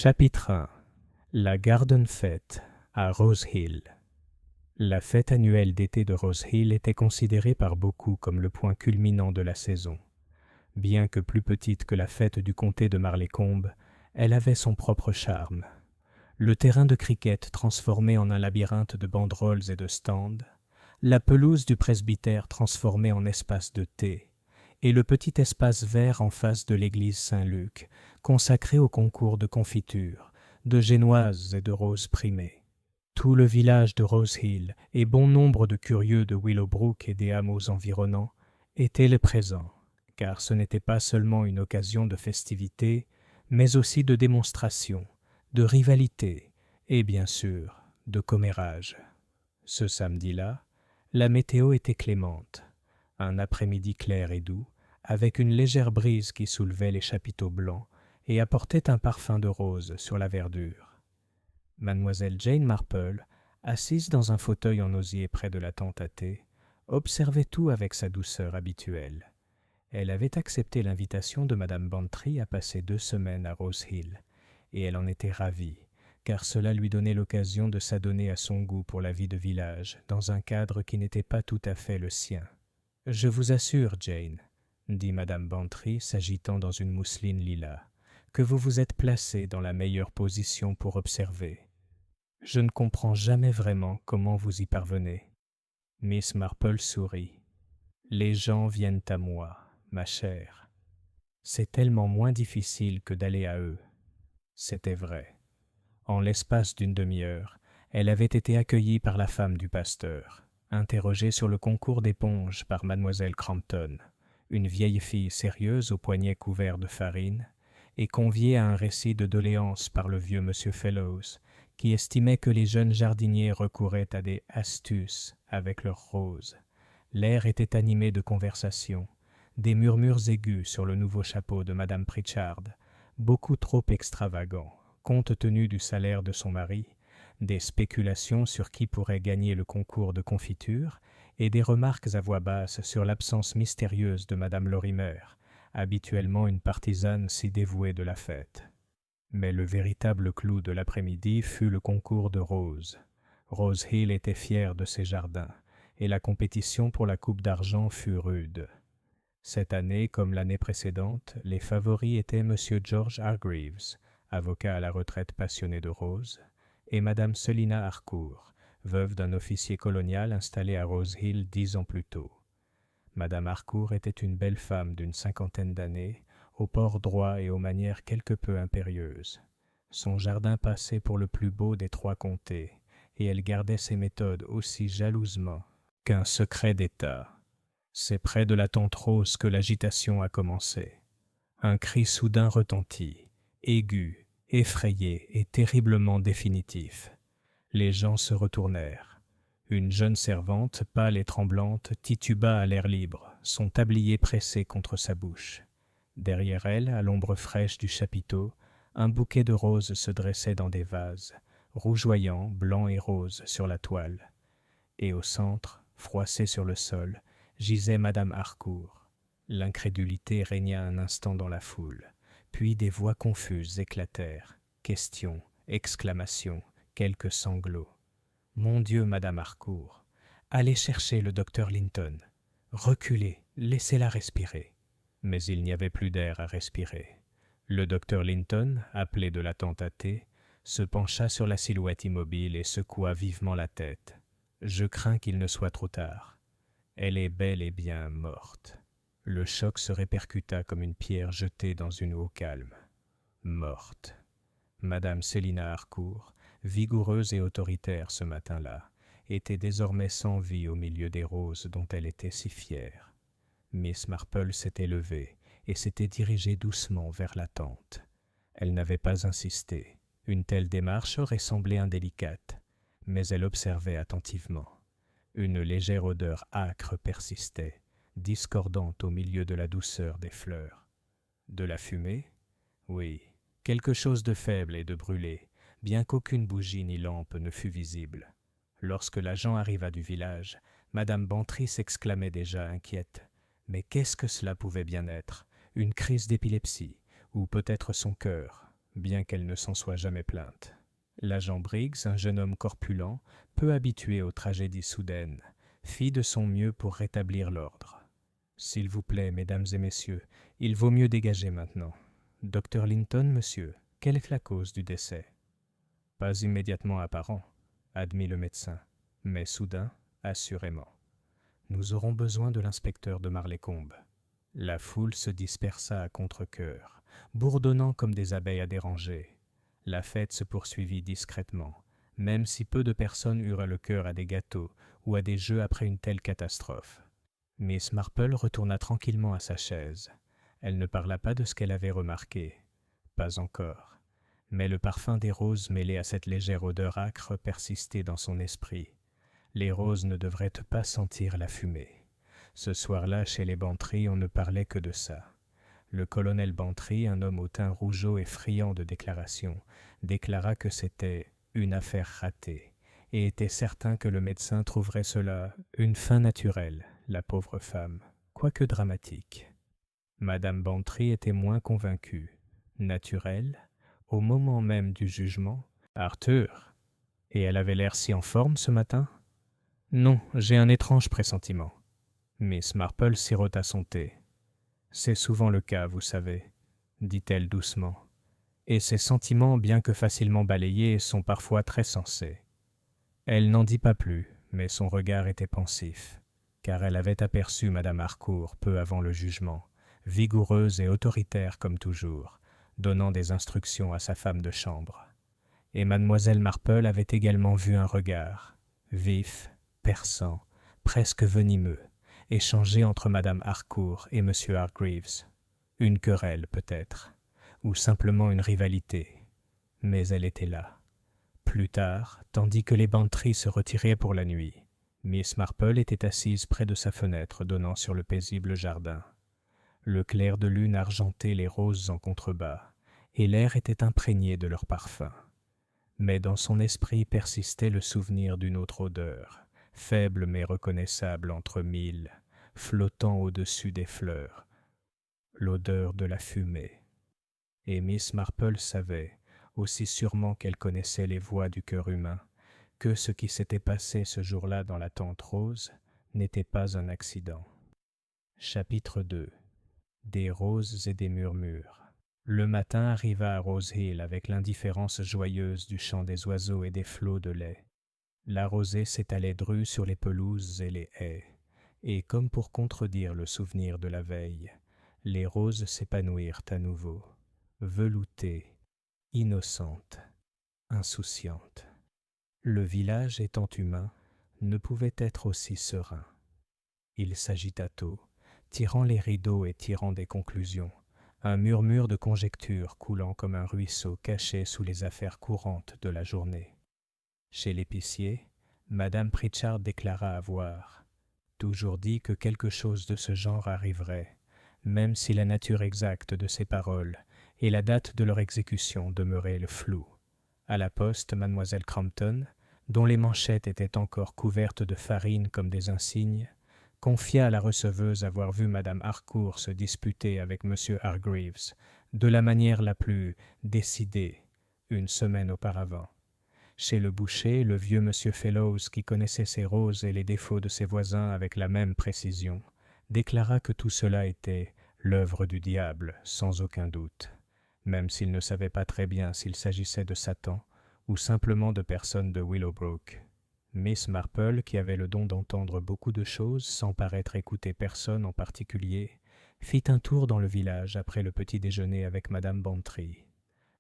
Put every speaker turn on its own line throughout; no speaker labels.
Chapitre 1. La Garden Fête à Rose Hill. La fête annuelle d'été de Rose Hill était considérée par beaucoup comme le point culminant de la saison. Bien que plus petite que la fête du comté de Marleycombe, elle avait son propre charme. Le terrain de cricket transformé en un labyrinthe de banderoles et de stands, la pelouse du presbytère transformée en espace de thé, et le petit espace vert en face de l'église Saint-Luc, consacré au concours de confiture, de génoises et de roses primées. Tout le village de Rose Hill et bon nombre de curieux de Willowbrook et des hameaux environnants étaient les présents, car ce n'était pas seulement une occasion de festivité, mais aussi de démonstration, de rivalité et bien sûr de commérage. Ce samedi-là, la météo était clémente. Un après-midi clair et doux, avec une légère brise qui soulevait les chapiteaux blancs et apportait un parfum de rose sur la verdure. Mademoiselle Jane Marple, assise dans un fauteuil en osier près de la tente à thé, observait tout avec sa douceur habituelle. Elle avait accepté l'invitation de Madame Bantry à passer 2 semaines à Rose Hill, et elle en était ravie, car cela lui donnait l'occasion de s'adonner à son goût pour la vie de village, dans un cadre qui n'était pas tout à fait le sien. « Je vous assure, Jane, » dit Madame Bantry, s'agitant dans une mousseline lilas, « que vous vous êtes placée dans la meilleure position pour observer. Je ne comprends jamais vraiment comment vous y parvenez. » Miss Marple sourit. « Les gens viennent à moi, ma chère. C'est tellement moins difficile que d'aller à eux. » C'était vrai. En l'espace d'une demi-heure, elle avait été accueillie par la femme du pasteur, interrogée sur le concours d'éponges par mademoiselle Crampton, une vieille fille sérieuse aux poignets couverts de farine, et conviée à un récit de doléances par le vieux monsieur Fellows, qui estimait que les jeunes jardiniers recouraient à des astuces avec leurs roses. L'air était animé de conversation, des murmures aigus sur le nouveau chapeau de madame Pritchard, beaucoup trop extravagant, compte tenu du salaire de son mari, des spéculations sur qui pourrait gagner le concours de confiture et des remarques à voix basse sur l'absence mystérieuse de madame Lorimer, habituellement une partisane si dévouée de la fête. Mais le véritable clou de l'après-midi fut le concours de roses. Rose Hill était fière de ses jardins, et la compétition pour la coupe d'argent fut rude. Cette année, comme l'année précédente, les favoris étaient M. George Hargreaves, avocat à la retraite passionné de roses, et Madame Selina Harcourt, veuve d'un officier colonial installé à Rose Hill 10 ans plus tôt. Madame Harcourt était une belle femme d'une 50aine d'années, au port droit et aux manières quelque peu impérieuses. Son jardin passait pour le plus beau des 3 comtés, et elle gardait ses méthodes aussi jalousement qu'un secret d'État. C'est près de la tente rose que l'agitation a commencé. Un cri soudain retentit, aigu, effrayé et terriblement définitif. Les gens se retournèrent. Une jeune servante, pâle et tremblante, tituba à l'air libre, son tablier pressé contre sa bouche. Derrière elle, à l'ombre fraîche du chapiteau, un bouquet de roses se dressait dans des vases, rougeoyants, blancs et roses sur la toile. Et au centre, froissée sur le sol, gisait madame Harcourt. L'incrédulité régna un instant dans la foule, puis des voix confuses éclatèrent, questions, exclamations, quelques sanglots. « Mon Dieu, madame Harcourt, allez chercher le docteur Linton. Reculez, laissez-la respirer. » Mais il n'y avait plus d'air à respirer. Le docteur Linton, appelé de la tente à thé, se pencha sur la silhouette immobile et secoua vivement la tête. « Je crains qu'il ne soit trop tard. Elle est bel et bien morte. » Le choc se répercuta comme une pierre jetée dans une eau calme. Morte. Madame Selina Harcourt, vigoureuse et autoritaire ce matin-là, était désormais sans vie au milieu des roses dont elle était si fière. Miss Marple s'était levée et s'était dirigée doucement vers la tente. Elle n'avait pas insisté. Une telle démarche aurait semblé indélicate, mais elle observait attentivement. Une légère odeur âcre persistait, discordante au milieu de la douceur des fleurs. De la fumée? Oui, quelque chose de faible et de brûlé, bien qu'aucune bougie ni lampe ne fût visible. Lorsque l'agent arriva du village, madame Bantry s'exclamait déjà inquiète. Mais qu'est-ce que cela pouvait bien être? Une crise d'épilepsie, ou peut-être son cœur? bien qu'elle ne s'en soit jamais plainte. L'agent Briggs, un jeune homme corpulent, peu habitué aux tragédies soudaines, fit de son mieux pour rétablir l'ordre. « S'il vous plaît, mesdames et messieurs, il vaut mieux dégager maintenant. Dr Linton, monsieur, quelle est la cause du décès ?»« Pas immédiatement apparent, admit le médecin, mais soudain, assurément. Nous aurons besoin de l'inspecteur de Marleycombe. » La foule se dispersa à contre-cœur, bourdonnant comme des abeilles à déranger. La fête se poursuivit discrètement, même si peu de personnes eurent le cœur à des gâteaux ou à des jeux après une telle catastrophe. Miss Marple retourna tranquillement à sa chaise. Elle ne parla pas de ce qu'elle avait remarqué. Pas encore. Mais le parfum des roses mêlé à cette légère odeur âcre persistait dans son esprit. Les roses ne devraient pas sentir la fumée. Ce soir-là, chez les Bantry, on ne parlait que de ça. Le colonel Bantry, un homme au teint rougeau et friand de déclarations, déclara que c'était une affaire ratée, et était certain que le médecin trouverait cela une fin naturelle, la pauvre femme, quoique dramatique. Madame Bantry était moins convaincue. Naturelle, au moment même du jugement. Arthur, et elle avait l'air si en forme ce matin ? Non, j'ai un étrange pressentiment. Miss Marple sirota son thé. « C'est souvent le cas, vous savez, » dit-elle doucement. « Et ces sentiments, bien que facilement balayés, sont parfois très sensés. » Elle n'en dit pas plus, mais son regard était pensif, car elle avait aperçu Madame Harcourt peu avant le jugement, vigoureuse et autoritaire comme toujours, donnant des instructions à sa femme de chambre. Et mademoiselle Marple avait également vu un regard, vif, perçant, presque venimeux, échangé entre Madame Harcourt et Monsieur Hargreaves. Une querelle peut-être, ou simplement une rivalité, mais elle était là. Plus tard, tandis que les Bantry se retiraient pour la nuit, Miss Marple était assise près de sa fenêtre donnant sur le paisible jardin. Le clair de lune argentait les roses en contrebas, et l'air était imprégné de leur parfum. Mais dans son esprit persistait le souvenir d'une autre odeur, faible mais reconnaissable entre mille, flottant au-dessus des fleurs, l'odeur de la fumée. Et Miss Marple savait, aussi sûrement qu'elle connaissait les voies du cœur humain, que ce qui s'était passé ce jour-là dans la tente rose n'était pas un accident. Chapitre 2. Des roses et des murmures. Le matin arriva à Rose Hill avec l'indifférence joyeuse du chant des oiseaux et des flots de lait. La rosée s'étalait drue sur les pelouses et les haies, et comme pour contredire le souvenir de la veille, les roses s'épanouirent à nouveau, veloutées, innocentes, insouciantes. Le village étant humain, ne pouvait être aussi serein. Il s'agita tôt, tirant les rideaux et tirant des conclusions, un murmure de conjectures coulant comme un ruisseau caché sous les affaires courantes de la journée. Chez l'épicier, Madame Pritchard déclara avoir toujours dit que quelque chose de ce genre arriverait, même si la nature exacte de ces paroles et la date de leur exécution demeuraient le flou. À la poste, mademoiselle Crampton, dont les manchettes étaient encore couvertes de farine comme des insignes, confia à la receveuse avoir vu Madame Harcourt se disputer avec Monsieur Hargreaves de la manière la plus décidée une semaine auparavant. Chez le boucher, le vieux Monsieur Fellows, qui connaissait ses roses et les défauts de ses voisins avec la même précision, déclara que tout cela était l'œuvre du diable, sans aucun doute, même s'il ne savait pas très bien s'il s'agissait de Satan ou simplement de personnes de Willowbrook. Miss Marple, qui avait le don d'entendre beaucoup de choses sans paraître écouter personne en particulier, fit un tour dans le village après le petit déjeuner avec Madame Bantry.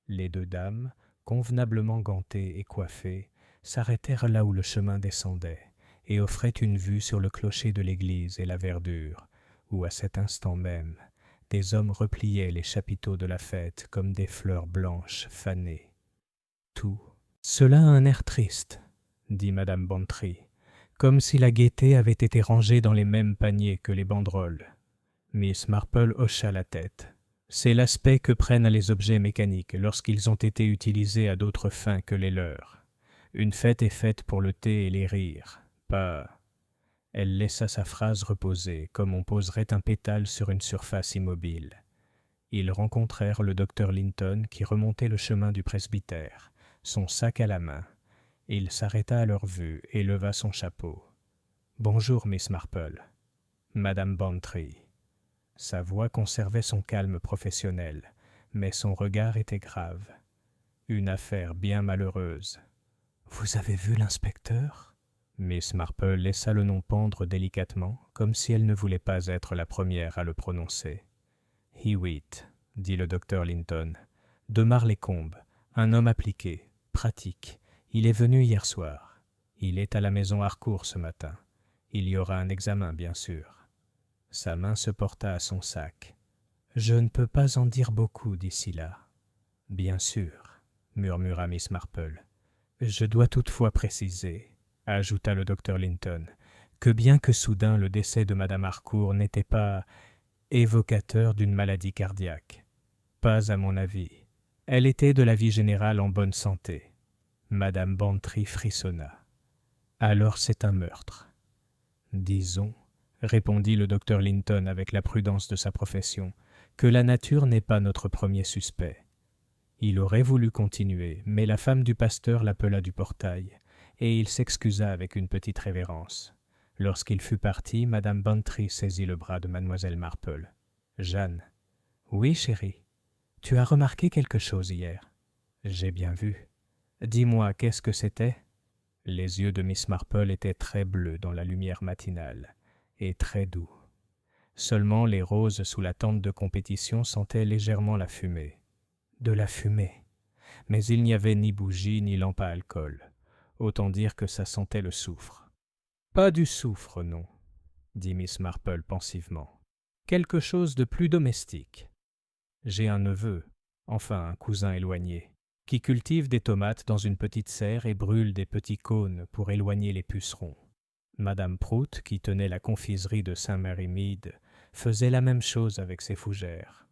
Les deux dames, convenablement gantées et coiffées, s'arrêtèrent là où le chemin descendait et offraient une vue sur le clocher de l'église et la verdure, où à cet instant même, des hommes repliaient les chapiteaux de la fête comme des fleurs blanches fanées. Tout cela a un air triste, dit Madame Bantry, comme si la gaieté avait été rangée dans les mêmes paniers que les banderoles. Miss Marple hocha la tête. C'est l'aspect que prennent les objets mécaniques lorsqu'ils ont été utilisés à d'autres fins que les leurs. Une fête est faite pour le thé et les rires, pas... Elle laissa sa phrase reposer, comme on poserait un pétale sur une surface immobile. Ils rencontrèrent le docteur Linton qui remontait le chemin du presbytère, son sac à la main. Il s'arrêta à leur vue et leva son chapeau. « Bonjour, Miss Marple. »« Madame Bantry. » Sa voix conservait son calme professionnel, mais son regard était grave. « Une affaire bien malheureuse. »« Vous avez vu l'inspecteur ?» Miss Marple laissa le nom pendre délicatement, comme si elle ne voulait pas être la première à le prononcer. « Hewitt, » dit le docteur Linton, « de Marlécombe, un homme appliqué, pratique. Il est venu hier soir. Il est à la maison Harcourt ce matin. Il y aura un examen, bien sûr. » Sa main se porta à son sac. « Je ne peux pas en dire beaucoup d'ici là. »« Bien sûr, » murmura Miss Marple. « Je dois toutefois préciser, » ajouta le docteur Linton, « que bien que soudain le décès de Madame Harcourt n'était pas évocateur d'une maladie cardiaque. Pas à mon avis. Elle était de la vie générale en bonne santé. » Madame Bantry frissonna. « Alors c'est un meurtre. » « Disons, » répondit le docteur Linton avec la prudence de sa profession, « que la nature n'est pas notre premier suspect. » Il aurait voulu continuer, mais la femme du pasteur l'appela du portail, et il s'excusa avec une petite révérence. Lorsqu'il fut parti, Madame Bantry saisit le bras de Mademoiselle Marple. « Jeanne. »« Oui, chérie. Tu as remarqué quelque chose hier. »« J'ai bien vu. »« Dis-moi, qu'est-ce que c'était ?» Les yeux de Miss Marple étaient très bleus dans la lumière matinale, et très doux. Seulement les roses sous la tente de compétition sentaient légèrement la fumée. De la fumée. Mais il n'y avait ni bougie ni lampe à alcool. Autant dire que ça sentait le soufre. « Pas du soufre, non, » dit Miss Marple pensivement. « Quelque chose de plus domestique. J'ai un neveu, enfin un cousin éloigné, qui cultive des tomates dans une petite serre et brûle des petits cônes pour éloigner les pucerons. Madame Prout, qui tenait la confiserie de Saint-Mary-Mead, faisait la même chose avec ses fougères.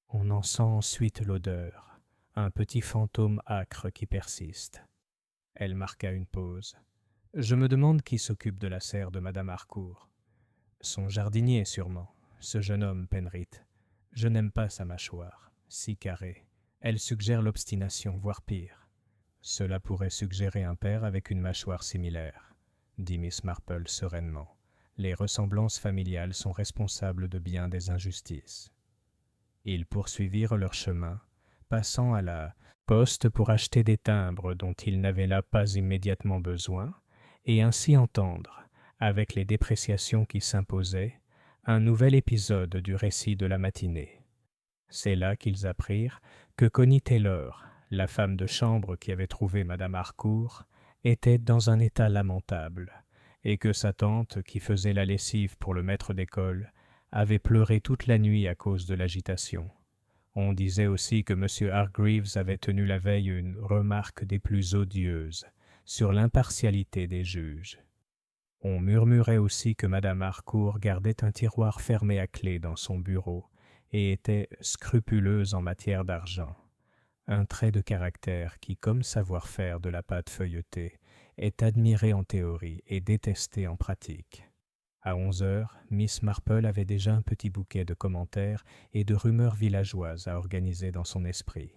On en sent ensuite l'odeur, un petit fantôme âcre qui persiste. » Elle marqua une pause. « Je me demande qui s'occupe de la serre de Madame Harcourt. Son jardinier, sûrement, ce jeune homme Penrith. Je n'aime pas sa mâchoire, si carrée. Elle suggère l'obstination, voire pire. »« Cela pourrait suggérer un père avec une mâchoire similaire, » dit Miss Marple sereinement. « Les ressemblances familiales sont responsables de bien des injustices. » Ils poursuivirent leur chemin, passant à la poste pour acheter des timbres dont ils n'avaient là pas immédiatement besoin, et ainsi entendre, avec les dépréciations qui s'imposaient, un nouvel épisode du récit de la matinée. C'est là qu'ils apprirent que Connie Taylor, la femme de chambre qui avait trouvé Madame Harcourt, était dans un état lamentable, et que sa tante, qui faisait la lessive pour le maître d'école, avait pleuré toute la nuit à cause de l'agitation. On disait aussi que M. Hargreaves avait tenu la veille une remarque des plus odieuses sur l'impartialité des juges. On murmurait aussi que Madame Harcourt gardait un tiroir fermé à clé dans son bureau et était scrupuleuse en matière d'argent. Un trait de caractère qui, comme savoir-faire de la pâte feuilletée, est admiré en théorie et détesté en pratique. À 11 heures, Miss Marple avait déjà un petit bouquet de commentaires et de rumeurs villageoises à organiser dans son esprit.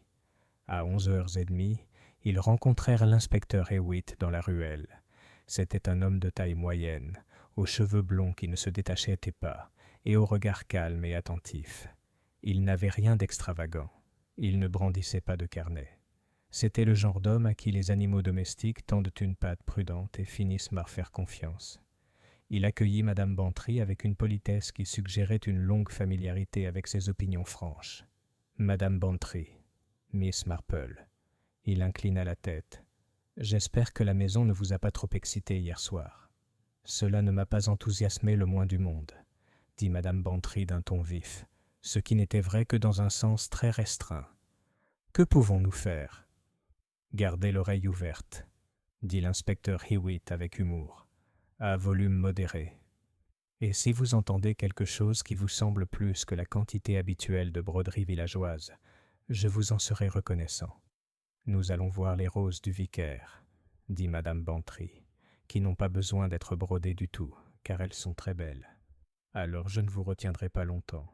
À 11h30, ils rencontrèrent l'inspecteur Hewitt dans la ruelle. C'était un homme de taille moyenne, aux cheveux blonds qui ne se détachaient pas, et au regard calme et attentif. Il n'avait rien d'extravagant. Il ne brandissait pas de carnet. C'était le genre d'homme à qui les animaux domestiques tendent une patte prudente et finissent par faire confiance. Il accueillit Madame Bantry avec une politesse qui suggérait une longue familiarité avec ses opinions franches. « Madame Bantry, Miss Marple. » Il inclina la tête. « J'espère que la maison ne vous a pas trop excité hier soir. »« Cela ne m'a pas enthousiasmé le moins du monde, » dit Madame Bantry d'un ton vif, ce qui n'était vrai que dans un sens très restreint. « Que pouvons-nous faire ?»« Gardez l'oreille ouverte, » dit l'inspecteur Hewitt avec humour, à volume modéré. « Et si vous entendez quelque chose qui vous semble plus que la quantité habituelle de broderies villageoises, je vous en serai reconnaissant. »« Nous allons voir les roses du vicaire, » dit Madame Bantry, qui n'ont pas besoin d'être brodées du tout, car elles sont très belles. « Alors je ne vous retiendrai pas longtemps. »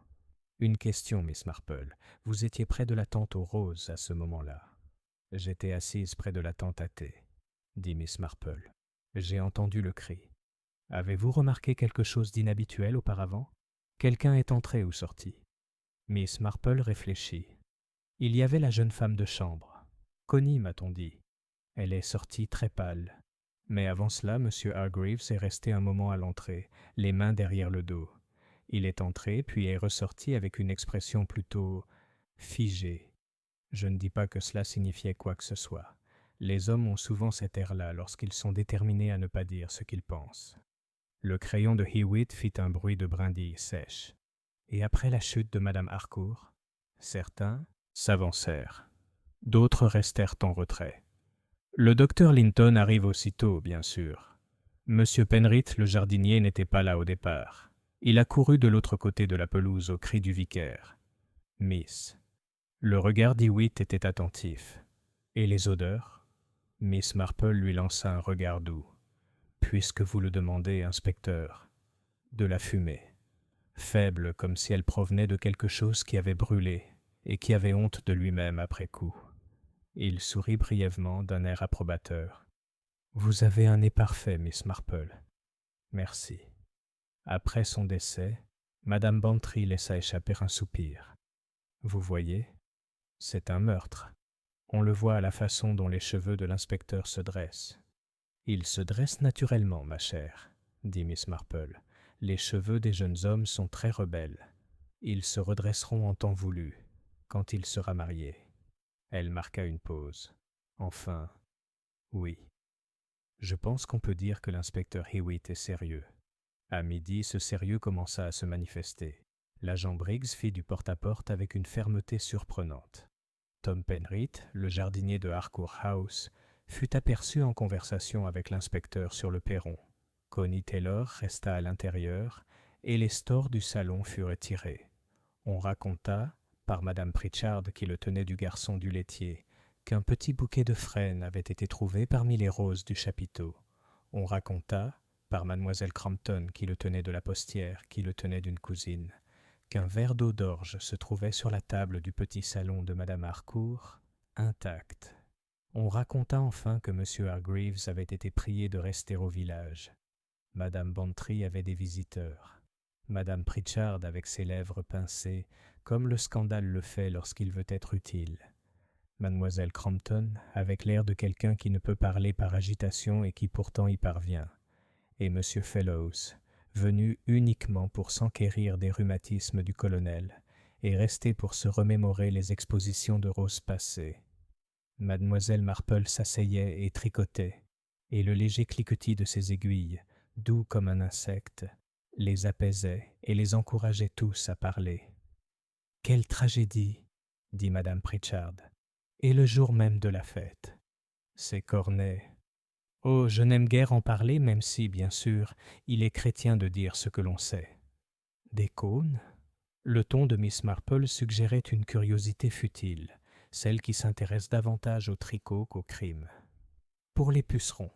Une question, Miss Marple. Vous étiez près de la tente aux roses à ce moment-là. J'étais assise près de la tente à thé, dit Miss Marple. J'ai entendu le cri. Avez-vous remarqué quelque chose d'inhabituel auparavant? Quelqu'un est entré ou sorti? Miss Marple réfléchit. Il y avait la jeune femme de chambre. Connie, m'a-t-on dit. Elle est sortie très pâle. Mais avant cela, M. Hargreaves est resté un moment à l'entrée, les mains derrière le dos. Il est entré, puis est ressorti avec une expression plutôt figée. Je ne dis pas que cela signifiait quoi que ce soit. Les hommes ont souvent cet air-là lorsqu'ils sont déterminés à ne pas dire ce qu'ils pensent. Le crayon de Hewitt fit un bruit de brindilles sèches. Et après la chute de Madame Harcourt, certains s'avancèrent. D'autres restèrent en retrait. Le docteur Linton arrive aussitôt, bien sûr. Monsieur Penrith, le jardinier, n'était pas là au départ. Il a couru de l'autre côté de la pelouse au cri du vicaire. Miss. Le regard d'Hewitt était attentif. Et les odeurs? Miss Marple lui lança un regard doux. Puisque vous le demandez, inspecteur. De la fumée. Faible comme si elle provenait de quelque chose qui avait brûlé et qui avait honte de lui-même après coup. Il sourit brièvement d'un air approbateur. « Vous avez un nez parfait, Miss Marple. »« Merci. » Après son décès, Madame Bantry laissa échapper un soupir. « Vous voyez, c'est un meurtre. On le voit à la façon dont les cheveux de l'inspecteur se dressent. »« Ils se dressent naturellement, ma chère, » dit Miss Marple. « Les cheveux des jeunes hommes sont très rebelles. Ils se redresseront en temps voulu, quand il sera marié. » Elle marqua une pause. Enfin, oui. Je pense qu'on peut dire que l'inspecteur Hewitt est sérieux. À midi, ce sérieux commença à se manifester. L'agent Briggs fit du porte-à-porte avec une fermeté surprenante. Tom Penrith, le jardinier de Harcourt House, fut aperçu en conversation avec l'inspecteur sur le perron. Connie Taylor resta à l'intérieur et les stores du salon furent retirés. On raconta, par Madame Pritchard qui le tenait du garçon du laitier, qu'un petit bouquet de frênes avait été trouvé parmi les roses du chapiteau. On raconta, par Mademoiselle Crampton qui le tenait de la postière, qui le tenait d'une cousine, qu'un verre d'eau d'orge se trouvait sur la table du petit salon de Madame Harcourt, intact. On raconta enfin que M. Hargreaves avait été prié de rester au village. Madame Bantry avait des visiteurs. Madame Pritchard, avec ses lèvres pincées, comme le scandale le fait lorsqu'il veut être utile. Mademoiselle Crampton, avec l'air de quelqu'un qui ne peut parler par agitation et qui pourtant y parvient. Et M. Fellows, venu uniquement pour s'enquérir des rhumatismes du colonel et rester pour se remémorer les expositions de roses passées. Mademoiselle Marple s'asseyait et tricotait, et le léger cliquetis de ses aiguilles, doux comme un insecte, les apaisait et les encourageait tous à parler. « Quelle tragédie !» dit Madame Pritchard. « Et le jour même de la fête. C'est Cornet. Oh, je n'aime guère en parler, même si, bien sûr, il est chrétien de dire ce que l'on sait. » Des cônes? Le ton de Miss Marple suggérait une curiosité futile, celle qui s'intéresse davantage au tricot qu'au crime. « Pour les pucerons. »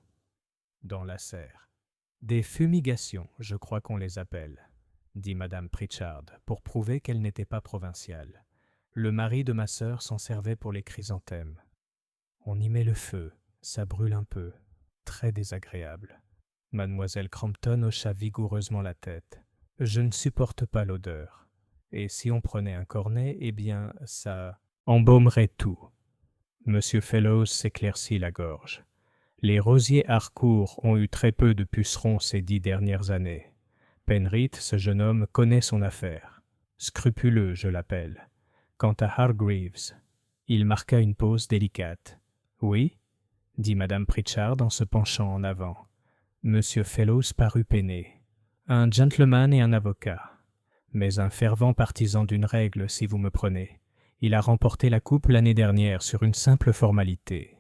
Dans la serre. « Des fumigations, je crois qu'on les appelle. » dit Madame Pritchard, pour prouver qu'elle n'était pas provinciale. Le mari de ma sœur s'en servait pour les chrysanthèmes. On y met le feu, ça brûle un peu, très désagréable. Mademoiselle Crampton hocha vigoureusement la tête. Je ne supporte pas l'odeur. Et si on prenait un cornet, eh bien, ça embaumerait tout. Monsieur Fellows s'éclaircit la gorge. Les rosiers Harcourt ont eu très peu de pucerons ces 10 dernières années. Penrith, ce jeune homme, connaît son affaire. Scrupuleux, je l'appelle. Quant à Hargreaves, il marqua une pause délicate. « Oui ?» dit Madame Pritchard en se penchant en avant. Monsieur Fellows parut peiné. « Un gentleman et un avocat. Mais un fervent partisan d'une règle, si vous me prenez. Il a remporté la coupe l'année dernière sur une simple formalité.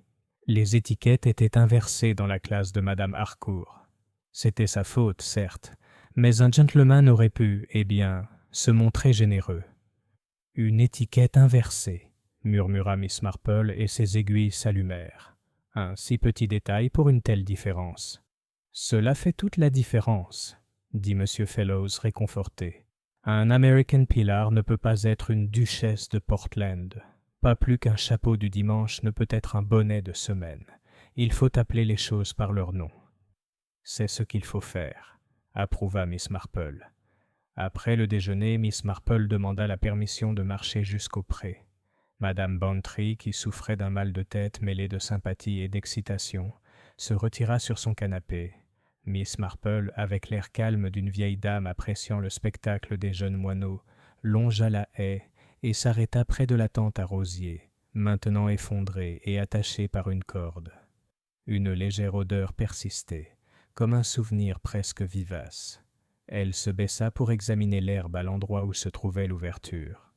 Les étiquettes étaient inversées dans la classe de Madame Harcourt. C'était sa faute, certes, mais un gentleman aurait pu, eh bien, se montrer généreux. « Une étiquette inversée », murmura Miss Marple et ses aiguilles s'allumèrent. Un si petit détail pour une telle différence. « Cela fait toute la différence, » dit M. Fellows réconforté. « Un American Pilar ne peut pas être une duchesse de Portland. Pas plus qu'un chapeau du dimanche ne peut être un bonnet de semaine. Il faut appeler les choses par leur nom. C'est ce qu'il faut faire, approuva Miss Marple. Après le déjeuner, Miss Marple demanda la permission de marcher jusqu'au pré. Madame Bantry, qui souffrait d'un mal de tête mêlé de sympathie et d'excitation, se retira sur son canapé. Miss Marple, avec l'air calme d'une vieille dame appréciant le spectacle des jeunes moineaux, longea la haie et s'arrêta près de la tente à rosiers, maintenant effondrée et attachée par une corde. Une légère odeur persistait, comme un souvenir presque vivace. Elle se baissa pour examiner l'herbe à l'endroit où se trouvait l'ouverture.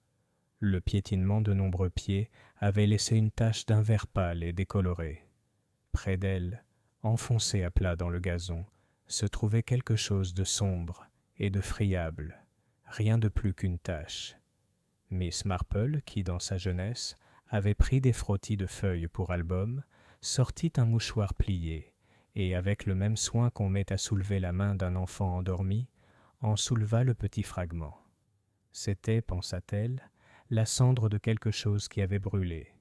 Le piétinement de nombreux pieds avait laissé une tache d'un vert pâle et décoloré. Près d'elle, enfoncé à plat dans le gazon, se trouvait quelque chose de sombre et de friable, rien de plus qu'une tache. Miss Marple, qui dans sa jeunesse avait pris des frottis de feuilles pour album, sortit un mouchoir plié, et avec le même soin qu'on met à soulever la main d'un enfant endormi, en souleva le petit fragment. C'était, pensa-t-elle, la cendre de quelque chose qui avait brûlé.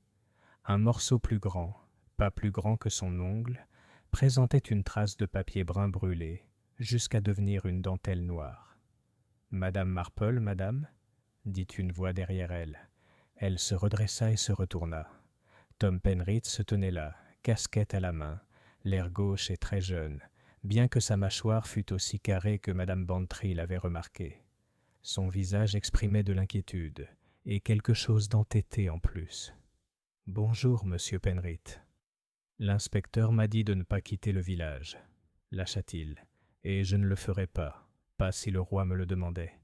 Un morceau plus grand, pas plus grand que son ongle, présentait une trace de papier brun brûlé, jusqu'à devenir une dentelle noire. « Madame Marple, madame ?» dit une voix derrière elle. Elle se redressa et se retourna. Tom Penrith se tenait là, casquette à la main, l'air gauche et très jeune, bien que sa mâchoire fût aussi carrée que madame Bantry l'avait remarqué. Son visage exprimait de l'inquiétude, et quelque chose d'entêté en plus. « Bonjour, monsieur Penrith. » « L'inspecteur m'a dit de ne pas quitter le village, » lâcha-t-il, « et je ne le ferai pas si le roi me le demandait.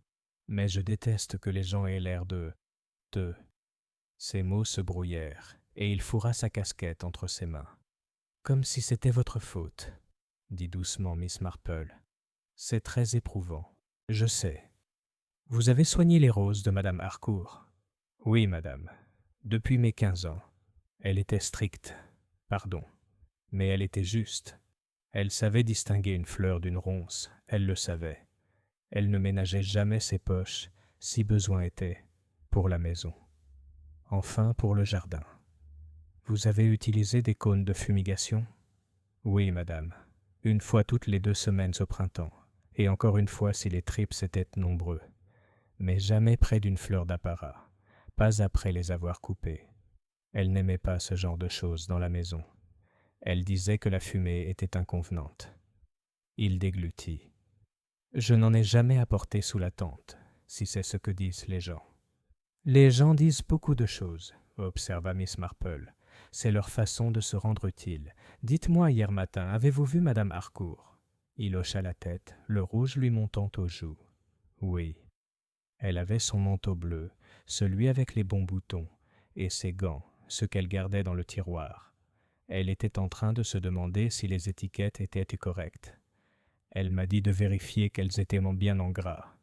Mais je déteste que les gens aient l'air de... » Ses mots se brouillèrent, et il fourra sa casquette entre ses mains. « Comme si c'était votre faute, » dit doucement Miss Marple. « C'est très éprouvant, je sais. Vous avez soigné les roses de madame Harcourt ? » « Oui, madame, depuis mes 15 ans. Elle était stricte. Pardon, mais elle était juste. Elle savait distinguer une fleur d'une ronce, elle le savait. Elle ne ménageait jamais ses poches, si besoin était, pour la maison. Enfin, pour le jardin. Vous avez utilisé des cônes de fumigation ? Oui, madame, une fois toutes les 2 semaines au printemps, et encore une fois si les trips étaient nombreux. Mais jamais près d'une fleur d'apparat, pas après les avoir coupées. Elle n'aimait pas ce genre de choses dans la maison. Elle disait que la fumée était inconvenante. Il déglutit. « Je n'en ai jamais apporté sous la tente, si c'est ce que disent les gens. »« Les gens disent beaucoup de choses, » observa Miss Marple. « C'est leur façon de se rendre utile. Dites-moi, hier matin, avez-vous vu madame Harcourt ?» Il hocha la tête, le rouge lui montant aux joues. « Oui. » Elle avait son manteau bleu, celui avec les bons boutons, et ses gants, ceux qu'elle gardait dans le tiroir. Elle était en train de se demander si les étiquettes étaient correctes. Elle m'a dit de vérifier qu'elles étaient bien en gras.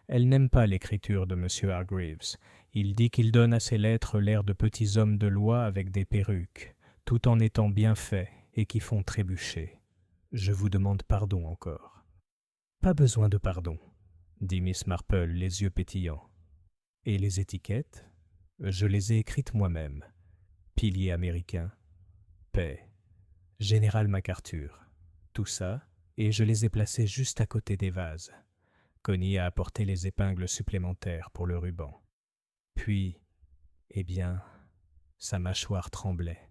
Elle n'aime pas l'écriture de M. Hargreaves. Il dit qu'il donne à ses lettres l'air de petits hommes de loi avec des perruques, tout en étant bien faits et qui font trébucher. Je vous demande pardon encore. « Pas besoin de pardon, » dit Miss Marple, les yeux pétillants. « Et les étiquettes ? Je les ai écrites moi-même. Pilier américain, paix, Général MacArthur, tout ça, et je les ai placés juste à côté des vases. Connie a apporté les épingles supplémentaires pour le ruban. Puis, eh bien, sa mâchoire tremblait.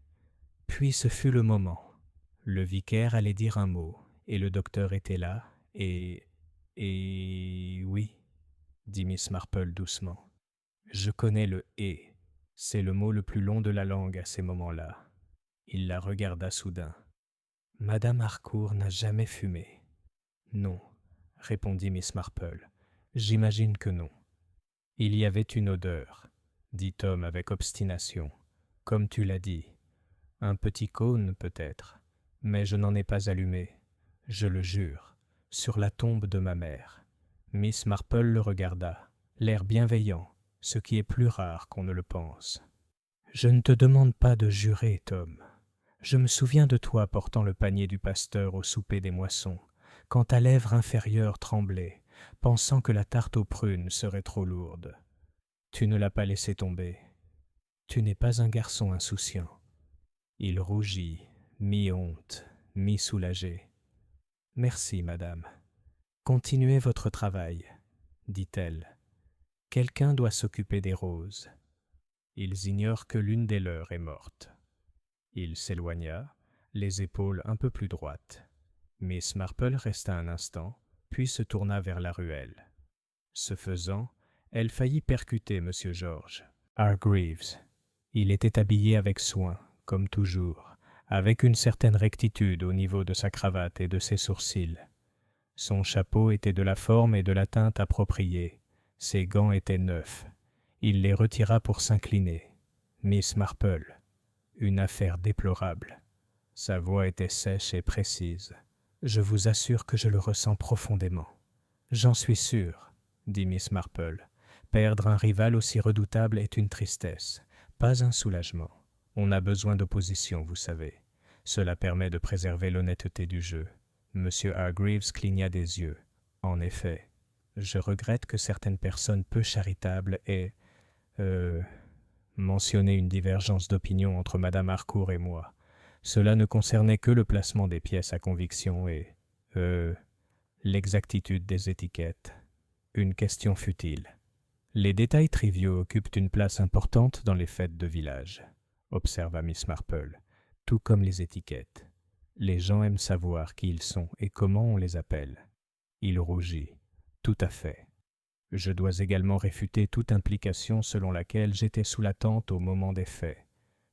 Puis ce fut le moment. Le vicaire allait dire un mot, et le docteur était là, et oui, dit Miss Marple doucement. Je connais le « et ». C'est le mot le plus long de la langue à ces moments-là. Il la regarda soudain. « Madame Harcourt n'a jamais fumé. »« Non, » répondit Miss Marple. « J'imagine que non. »« Il y avait une odeur, » dit Tom avec obstination. « Comme tu l'as dit. Un petit cône, peut-être. Mais je n'en ai pas allumé. Je le jure. Sur la tombe de ma mère. » Miss Marple le regarda, l'air bienveillant, ce qui est plus rare qu'on ne le pense. « Je ne te demande pas de jurer, Tom. Je me souviens de toi portant le panier du pasteur au souper des moissons, quand ta lèvre inférieure tremblait, pensant que la tarte aux prunes serait trop lourde. Tu ne l'as pas laissé tomber. Tu n'es pas un garçon insouciant. Il rougit, mi-honte, mi-soulagé. Merci, madame. Continuez votre travail, dit-elle. Quelqu'un doit s'occuper des roses. Ils ignorent que l'une des leurs est morte. Il s'éloigna, les épaules un peu plus droites. Miss Marple resta un instant, puis se tourna vers la ruelle. Ce faisant, elle faillit percuter M. George Hargreaves. Il était habillé avec soin, comme toujours, avec une certaine rectitude au niveau de sa cravate et de ses sourcils. Son chapeau était de la forme et de la teinte appropriée. Ses gants étaient neufs. Il les retira pour s'incliner. Miss Marple. Une affaire déplorable. Sa voix était sèche et précise. Je vous assure que je le ressens profondément. J'en suis sûr, dit Miss Marple. Perdre un rival aussi redoutable est une tristesse, pas un soulagement. On a besoin d'opposition, vous savez. Cela permet de préserver l'honnêteté du jeu. Monsieur Hargreaves cligna des yeux. En effet, je regrette que certaines personnes peu charitables aient, mentionné une divergence d'opinion entre Madame Harcourt et moi. Cela ne concernait que le placement des pièces à conviction et, l'exactitude des étiquettes. Une question futile. Les détails triviaux occupent une place importante dans les fêtes de village, observa Miss Marple, tout comme les étiquettes. Les gens aiment savoir qui ils sont et comment on les appelle. Il rougit. Tout à fait. Je dois également réfuter toute implication selon laquelle j'étais sous la tente au moment des faits.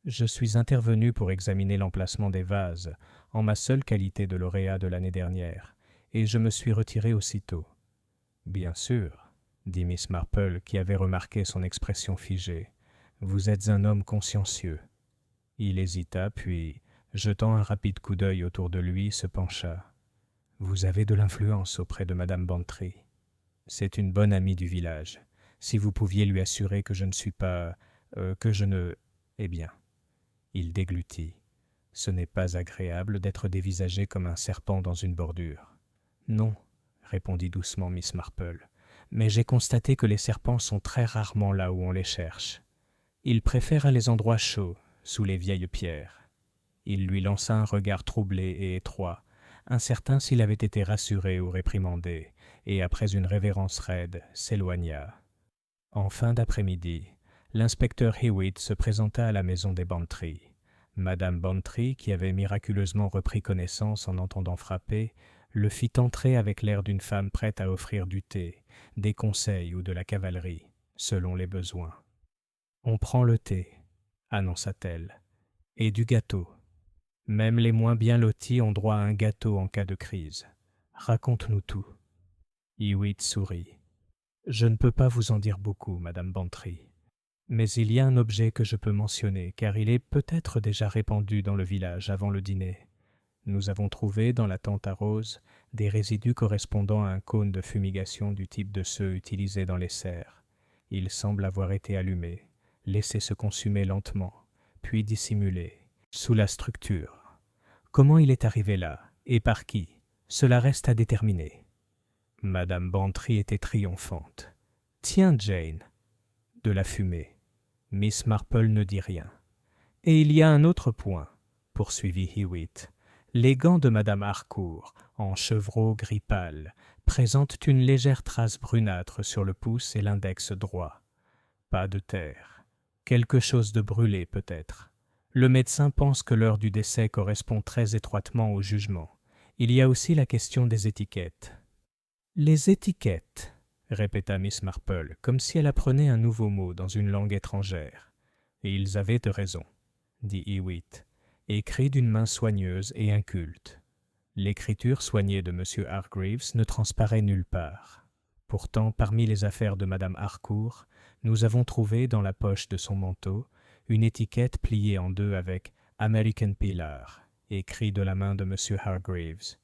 Je suis intervenu pour examiner l'emplacement des vases, en ma seule qualité de lauréat de l'année dernière, et je me suis retiré aussitôt. Bien sûr, dit Miss Marple, qui avait remarqué son expression figée. Vous êtes un homme consciencieux. Il hésita, puis, jetant un rapide coup d'œil autour de lui, se pencha. Vous avez de l'influence auprès de Madame Bantry. C'est une bonne amie du village. Si vous pouviez lui assurer que je ne suis pas... que je ne... Eh bien... Il déglutit. Ce n'est pas agréable d'être dévisagé comme un serpent dans une bordure. Non, répondit doucement Miss Marple, mais j'ai constaté que les serpents sont très rarement là où on les cherche. Ils préfèrent les endroits chauds, sous les vieilles pierres. Il lui lança un regard troublé et étroit, incertain s'il avait été rassuré ou réprimandé, et après une révérence raide, s'éloigna. En fin d'après-midi, l'inspecteur Hewitt se présenta à la maison des Bantry. Madame Bantry, qui avait miraculeusement repris connaissance en entendant frapper, le fit entrer avec l'air d'une femme prête à offrir du thé, des conseils ou de la cavalerie, selon les besoins. « On prend le thé, » annonça-t-elle, « et du gâteau. Même les moins bien lotis ont droit à un gâteau en cas de crise. Raconte-nous tout. » Hewitt sourit. « Je ne peux pas vous en dire beaucoup, Madame Bantry. Mais il y a un objet que je peux mentionner, car il est peut-être déjà répandu dans le village avant le dîner. Nous avons trouvé, dans la tente à roses, des résidus correspondant à un cône de fumigation du type de ceux utilisés dans les serres. Il semble avoir été allumé, laissé se consumer lentement, puis dissimulé, sous la structure. Comment il est arrivé là, et par qui? Cela reste à déterminer. » Madame Bantry était triomphante. « Tiens, Jane !» De la fumée. Miss Marple ne dit rien. « Et il y a un autre point, » poursuivit Hewitt. « Les gants de Madame Harcourt, en chevreau gris pâle, présentent une légère trace brunâtre sur le pouce et l'index droit. Pas de terre. Quelque chose de brûlé, peut-être. Le médecin pense que l'heure du décès correspond très étroitement au jugement. Il y a aussi la question des étiquettes. »« Les étiquettes !» répéta Miss Marple, comme si elle apprenait un nouveau mot dans une langue étrangère. « Et ils avaient de raison, » dit Hewitt, écrit d'une main soigneuse et inculte. L'écriture soignée de M. Hargreaves ne transparaît nulle part. Pourtant, parmi les affaires de Madame Harcourt, nous avons trouvé, dans la poche de son manteau, une étiquette pliée en deux avec « American Pillar », écrit de la main de M. Hargreaves.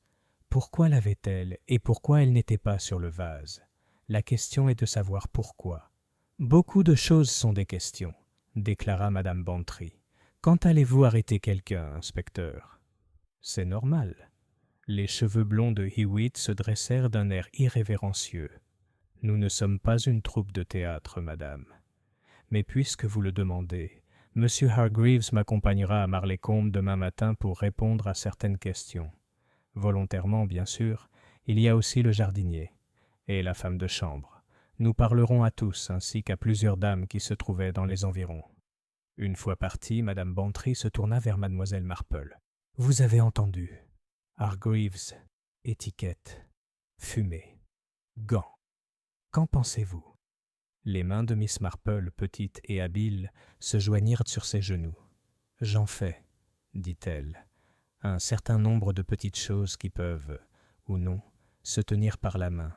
Pourquoi l'avait-elle et pourquoi elle n'était pas sur le vase? La question est de savoir pourquoi. « Beaucoup de choses sont des questions, » déclara Madame Bantry. « Quand allez-vous arrêter quelqu'un, inspecteur? »« C'est normal. » Les cheveux blonds de Hewitt se dressèrent d'un air irrévérencieux. « Nous ne sommes pas une troupe de théâtre, madame. Mais puisque vous le demandez, M. Hargreaves m'accompagnera à Marlaycombe demain matin pour répondre à certaines questions. Volontairement, bien sûr, il y a aussi le jardinier et la femme de chambre. Nous parlerons à tous, ainsi qu'à plusieurs dames qui se trouvaient dans les environs. » Une fois partie, Madame Bantry se tourna vers Mademoiselle Marple. « Vous avez entendu. Hargreaves, étiquette, fumée, gants. Qu'en pensez-vous » Les mains de Miss Marple, petite et habile, se joignirent sur ses genoux. « J'en fais, dit-elle, un certain nombre de petites choses qui peuvent, ou non, se tenir par la main,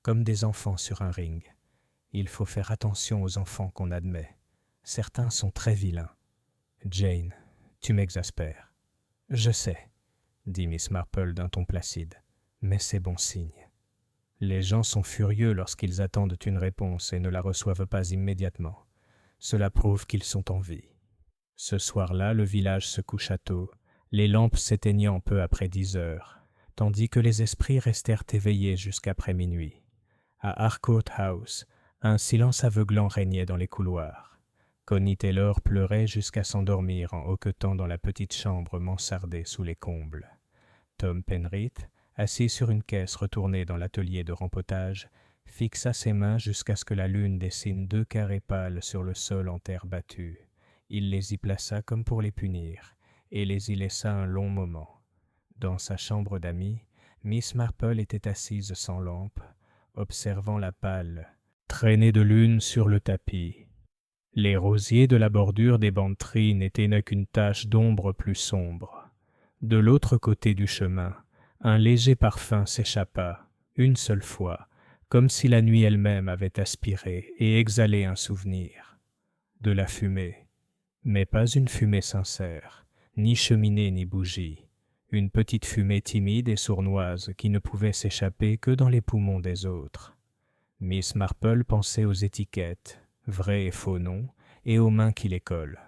comme des enfants sur un ring. Il faut faire attention aux enfants qu'on admet. Certains sont très vilains. Jane, tu m'exaspères. »« Je sais, » dit Miss Marple d'un ton placide, « mais c'est bon signe. Les gens sont furieux lorsqu'ils attendent une réponse et ne la reçoivent pas immédiatement. Cela prouve qu'ils sont en vie. » Ce soir-là, le village se coucha tôt, les lampes s'éteignant peu après 10 heures, tandis que les esprits restèrent éveillés jusqu'après minuit. À Harcourt House, un silence aveuglant régnait dans les couloirs. Connie Taylor pleurait jusqu'à s'endormir en hoquetant dans la petite chambre mansardée sous les combles. Tom Penrith, assis sur une caisse retournée dans l'atelier de rempotage, fixa ses mains jusqu'à ce que la lune dessine 2 carrés pâles sur le sol en terre battue. Il les y plaça comme pour les punir, et les y laissa un long moment. Dans sa chambre d'amis, Miss Marple était assise sans lampe, observant la pâle traînée de lune sur le tapis. Les rosiers de la bordure des Bantry n'étaient qu'une tache d'ombre plus sombre. De l'autre côté du chemin, un léger parfum s'échappa, une seule fois, comme si la nuit elle-même avait aspiré et exhalé un souvenir. De la fumée, mais pas une fumée sincère, ni cheminée ni bougie, une petite fumée timide et sournoise qui ne pouvait s'échapper que dans les poumons des autres. Miss Marple pensait aux étiquettes, vrais et faux noms, et aux mains qui les collent.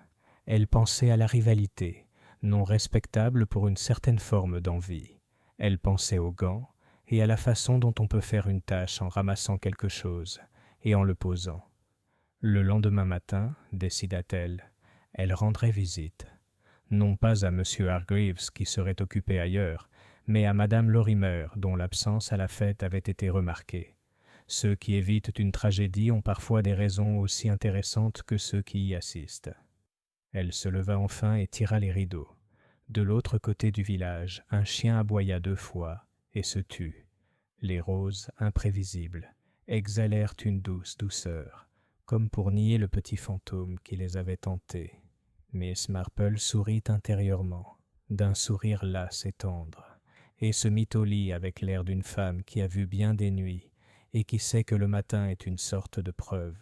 Elle pensait à la rivalité, non respectable pour une certaine forme d'envie. Elle pensait aux gants et à la façon dont on peut faire une tâche en ramassant quelque chose et en le posant. Le lendemain matin, décida-t-elle, elle rendrait visite. Non pas à M. Hargreaves qui serait occupé ailleurs, mais à Madame Lorimer dont l'absence à la fête avait été remarquée. Ceux qui évitent une tragédie ont parfois des raisons aussi intéressantes que ceux qui y assistent. Elle se leva enfin et tira les rideaux. De l'autre côté du village, un chien aboya 2 fois et se tut. Les roses, imprévisibles, exhalèrent une douce douceur, comme pour nier le petit fantôme qui les avait hantés. Miss Marple sourit intérieurement, d'un sourire las et tendre, et se mit au lit avec l'air d'une femme qui a vu bien des nuits et qui sait que le matin est une sorte de preuve.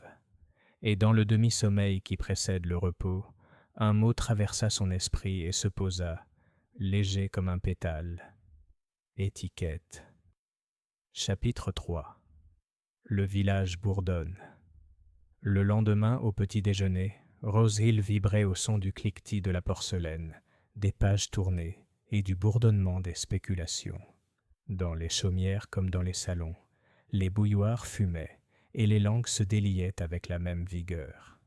Et dans le demi-sommeil qui précède le repos, un mot traversa son esprit et se posa, léger comme un pétale. Étiquette. Chapitre 3. Le village bourdonne. Le lendemain, au petit déjeuner, Rose Hill vibrait au son du cliquetis de la porcelaine, des pages tournées et du bourdonnement des spéculations. Dans les chaumières comme dans les salons, les bouilloires fumaient et les langues se déliaient avec la même vigueur.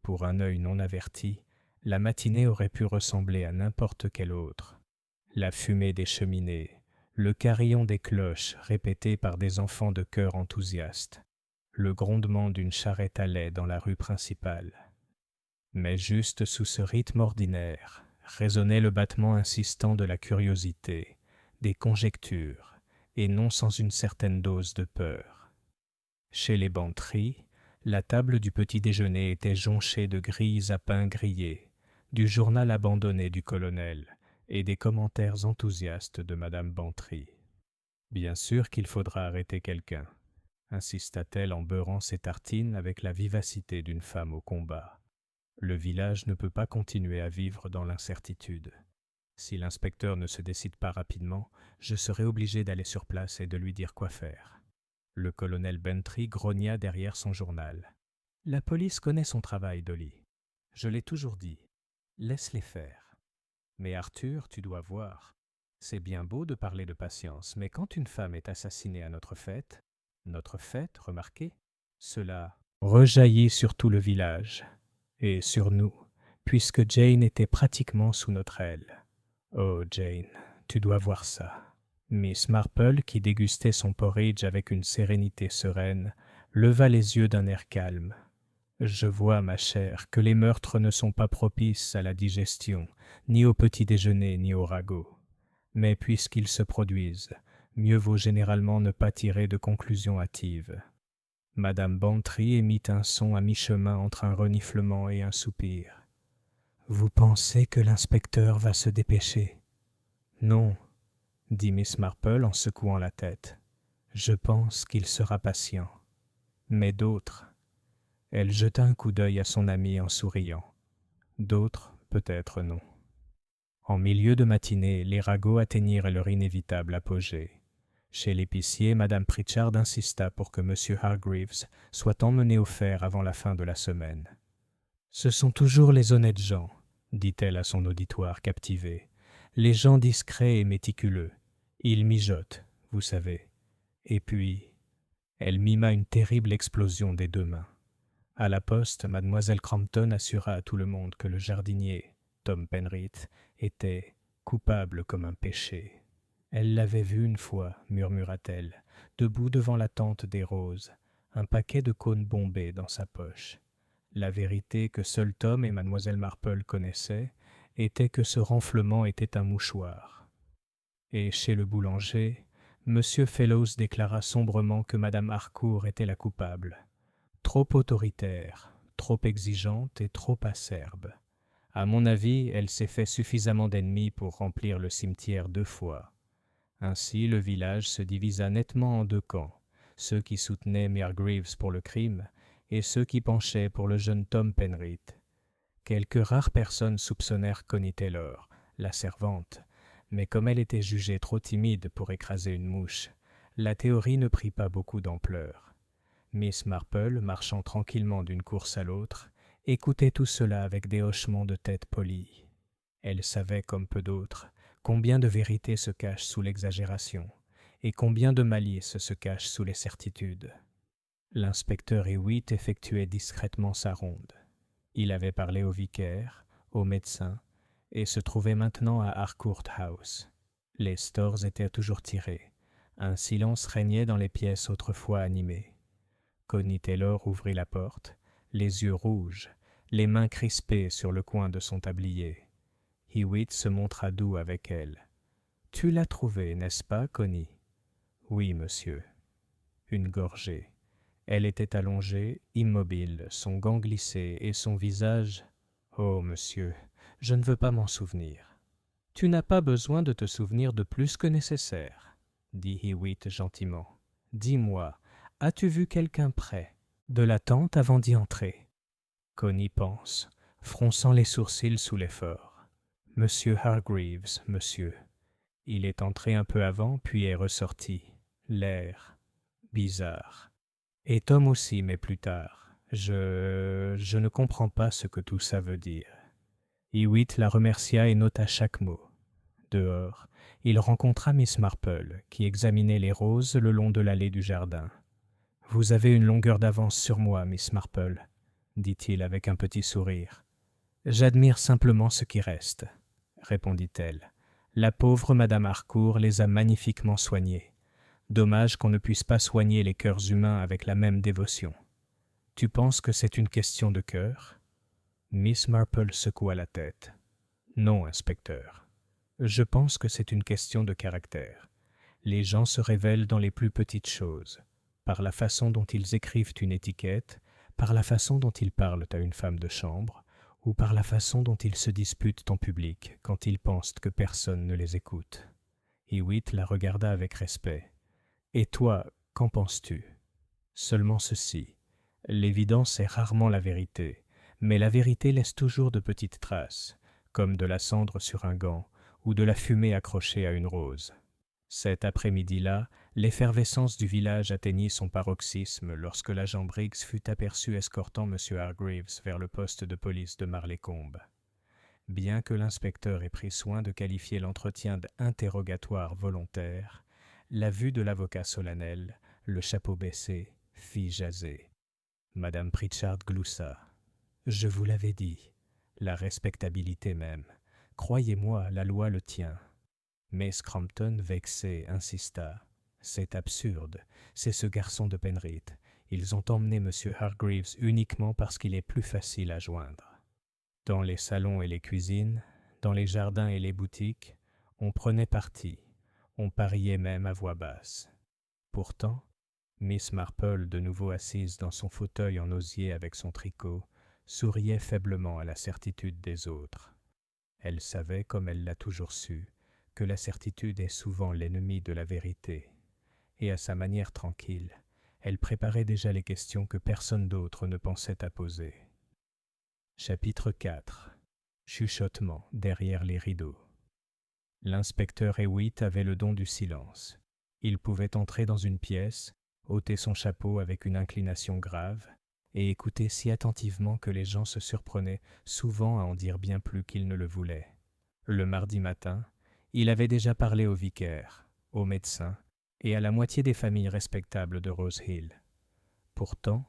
Pour un œil non averti, la matinée aurait pu ressembler à n'importe quelle autre. La fumée des cheminées, le carillon des cloches répété par des enfants de chœur enthousiastes, le grondement d'une charrette à lait dans la rue principale. Mais juste sous ce rythme ordinaire résonnait le battement insistant de la curiosité, des conjectures, et non sans une certaine dose de peur. Chez les Bantry, la table du petit déjeuner était jonchée de grilles à pain grillé, du journal abandonné du colonel et des commentaires enthousiastes de Madame Bantry. « Bien sûr qu'il faudra arrêter quelqu'un », insista-t-elle en beurrant ses tartines avec la vivacité d'une femme au combat. « Le village ne peut pas continuer à vivre dans l'incertitude. Si l'inspecteur ne se décide pas rapidement, je serai obligé d'aller sur place et de lui dire quoi faire. » Le colonel Bantry grogna derrière son journal. « La police connaît son travail, Dolly. Je l'ai toujours dit. Laisse-les faire. Mais Arthur, tu dois voir. C'est bien beau de parler de patience, mais quand une femme est assassinée à notre fête, remarquez, cela rejaillit sur tout le village, et sur nous, puisque Jane était pratiquement sous notre aile. Oh Jane, tu dois voir ça. Miss Marple, qui dégustait son porridge avec une sérénité sereine, leva les yeux d'un air calme. Je vois, ma chère, que les meurtres ne sont pas propices à la digestion, ni au petit déjeuner, ni au ragot. Mais puisqu'ils se produisent, mieux vaut généralement ne pas tirer de conclusions hâtives. Madame Bantry émit un son à mi-chemin entre un reniflement et un soupir. « Vous pensez que l'inspecteur va se dépêcher ?»« Non, » dit Miss Marple en secouant la tête. « Je pense qu'il sera patient. Mais d'autres... » Elle jeta un coup d'œil à son amie en souriant. D'autres, peut-être non. En milieu de matinée, les ragots atteignirent leur inévitable apogée. Chez l'épicier, Madame Pritchard insista pour que M. Hargreaves soit emmené au fer avant la fin de la semaine. « Ce sont toujours les honnêtes gens, » dit-elle à son auditoire captivé. « Les gens discrets et méticuleux. Ils mijotent, vous savez. Et puis... » Elle mima une terrible explosion des deux mains. À la poste, mademoiselle Crampton assura à tout le monde que le jardinier, Tom Penrith, était coupable comme un péché. Elle l'avait vu une fois, murmura-t-elle, debout devant la tente des roses, un paquet de cônes bombés dans sa poche. La vérité que seul Tom et mademoiselle Marple connaissaient était que ce renflement était un mouchoir. Et chez le boulanger, M. Fellows déclara sombrement que madame Harcourt était la coupable. Trop autoritaire, trop exigeante et trop acerbe. À mon avis, elle s'est fait suffisamment d'ennemis pour remplir le cimetière 2 fois. Ainsi, le village se divisa nettement en 2 camps, ceux qui soutenaient Mère Greaves pour le crime et ceux qui penchaient pour le jeune Tom Penrith. Quelques rares personnes soupçonnèrent Connie Taylor, la servante, mais comme elle était jugée trop timide pour écraser une mouche, la théorie ne prit pas beaucoup d'ampleur. Miss Marple, marchant tranquillement d'une course à l'autre, écoutait tout cela avec des hochements de tête polis. Elle savait, comme peu d'autres, combien de vérité se cache sous l'exagération, et combien de malice se cache sous les certitudes. L'inspecteur Hewitt effectuait discrètement sa ronde. Il avait parlé au vicaire, au médecin, et se trouvait maintenant à Harcourt House. Les stores étaient toujours tirés. Un silence régnait dans les pièces autrefois animées. Connie Taylor ouvrit la porte, les yeux rouges, les mains crispées sur le coin de son tablier. Hewitt se montra doux avec elle. « Tu l'as trouvée, n'est-ce pas, Connie ?»« Oui, monsieur. » Une gorgée. Elle était allongée, immobile, son gant glissé et son visage... « Oh, monsieur, je ne veux pas m'en souvenir. »« Tu n'as pas besoin de te souvenir de plus que nécessaire, » dit Hewitt gentiment. « Dis-moi, as-tu vu quelqu'un près de la tente avant d'y entrer ?» Connie pense, fronçant les sourcils sous l'effort. « Monsieur Hargreaves, monsieur. Il est entré un peu avant, puis est ressorti. L'air bizarre. Et Tom aussi, mais plus tard. Je ne comprends pas ce que tout ça veut dire. » Hewitt la remercia et nota chaque mot. Dehors, il rencontra Miss Marple, qui examinait les roses le long de l'allée du jardin. « Vous avez une longueur d'avance sur moi, Miss Marple, » dit-il avec un petit sourire. « J'admire simplement ce qui reste, » répondit-elle. « La pauvre madame Harcourt les a magnifiquement soignés. Dommage qu'on ne puisse pas soigner les cœurs humains avec la même dévotion. Tu penses que c'est une question de cœur ?» Miss Marple secoua la tête. « Non, inspecteur. Je pense que c'est une question de caractère. Les gens se révèlent dans les plus petites choses, par la façon dont ils écrivent une étiquette, par la façon dont ils parlent à une femme de chambre, ou par la façon dont ils se disputent en public quand ils pensent que personne ne les écoute. » Hewitt la regarda avec respect. « Et toi, qu'en penses-tu ? » ?»« Seulement ceci. L'évidence est rarement la vérité, mais la vérité laisse toujours de petites traces, comme de la cendre sur un gant ou de la fumée accrochée à une rose. Cet après-midi-là, l'effervescence du village atteignit son paroxysme lorsque l'agent Briggs fut aperçu escortant M. Hargreaves vers le poste de police de Marleycombe. Bien que l'inspecteur ait pris soin de qualifier l'entretien d'interrogatoire volontaire, la vue de l'avocat solennel, le chapeau baissé, fit jaser. Madame Pritchard gloussa. « Je vous l'avais dit, la respectabilité même. Croyez-moi, la loi le tient. » Mais Scrumpton, vexé, insista. « C'est absurde, c'est ce garçon de Penrith. Ils ont emmené M. Hargreaves uniquement parce qu'il est plus facile à joindre. » Dans les salons et les cuisines, dans les jardins et les boutiques, on prenait parti, on pariait même à voix basse. Pourtant, Miss Marple, de nouveau assise dans son fauteuil en osier avec son tricot, souriait faiblement à la certitude des autres. Elle savait, comme elle l'a toujours su, que la certitude est souvent l'ennemi de la vérité, et à sa manière tranquille, elle préparait déjà les questions que personne d'autre ne pensait à poser. Chapitre 4. Chuchotement derrière les rideaux. L'inspecteur Hewitt avait le don du silence. Il pouvait entrer dans une pièce, ôter son chapeau avec une inclination grave, et écouter si attentivement que les gens se surprenaient souvent à en dire bien plus qu'ils ne le voulaient. Le mardi matin, il avait déjà parlé au vicaire, au médecin et à la moitié des familles respectables de Rose Hill. Pourtant,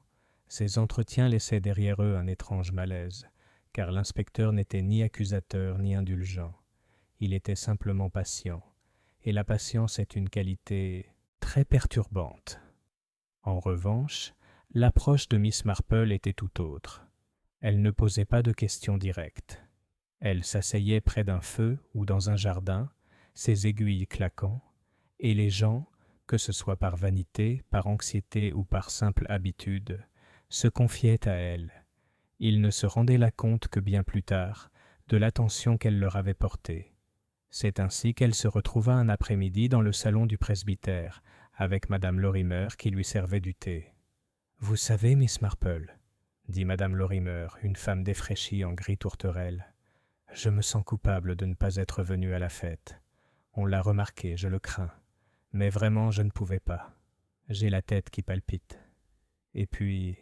ces entretiens laissaient derrière eux un étrange malaise, car l'inspecteur n'était ni accusateur ni indulgent. Il était simplement patient, et la patience est une qualité très perturbante. En revanche, l'approche de Miss Marple était tout autre. Elle ne posait pas de questions directes. Elle s'asseyait près d'un feu ou dans un jardin, ses aiguilles claquant, et les gens, que ce soit par vanité, par anxiété ou par simple habitude, se confiaient à elle. Ils ne se rendaient là compte que bien plus tard de l'attention qu'elle leur avait portée. C'est ainsi qu'elle se retrouva un après-midi dans le salon du presbytère, avec Madame Lorimer qui lui servait du thé. « Vous savez, Miss Marple, » dit Madame Lorimer, une femme défraîchie en gris tourterelle, « je me sens coupable de ne pas être venue à la fête. On l'a remarqué, je le crains. Mais vraiment, je ne pouvais pas. J'ai la tête qui palpite. » Et puis,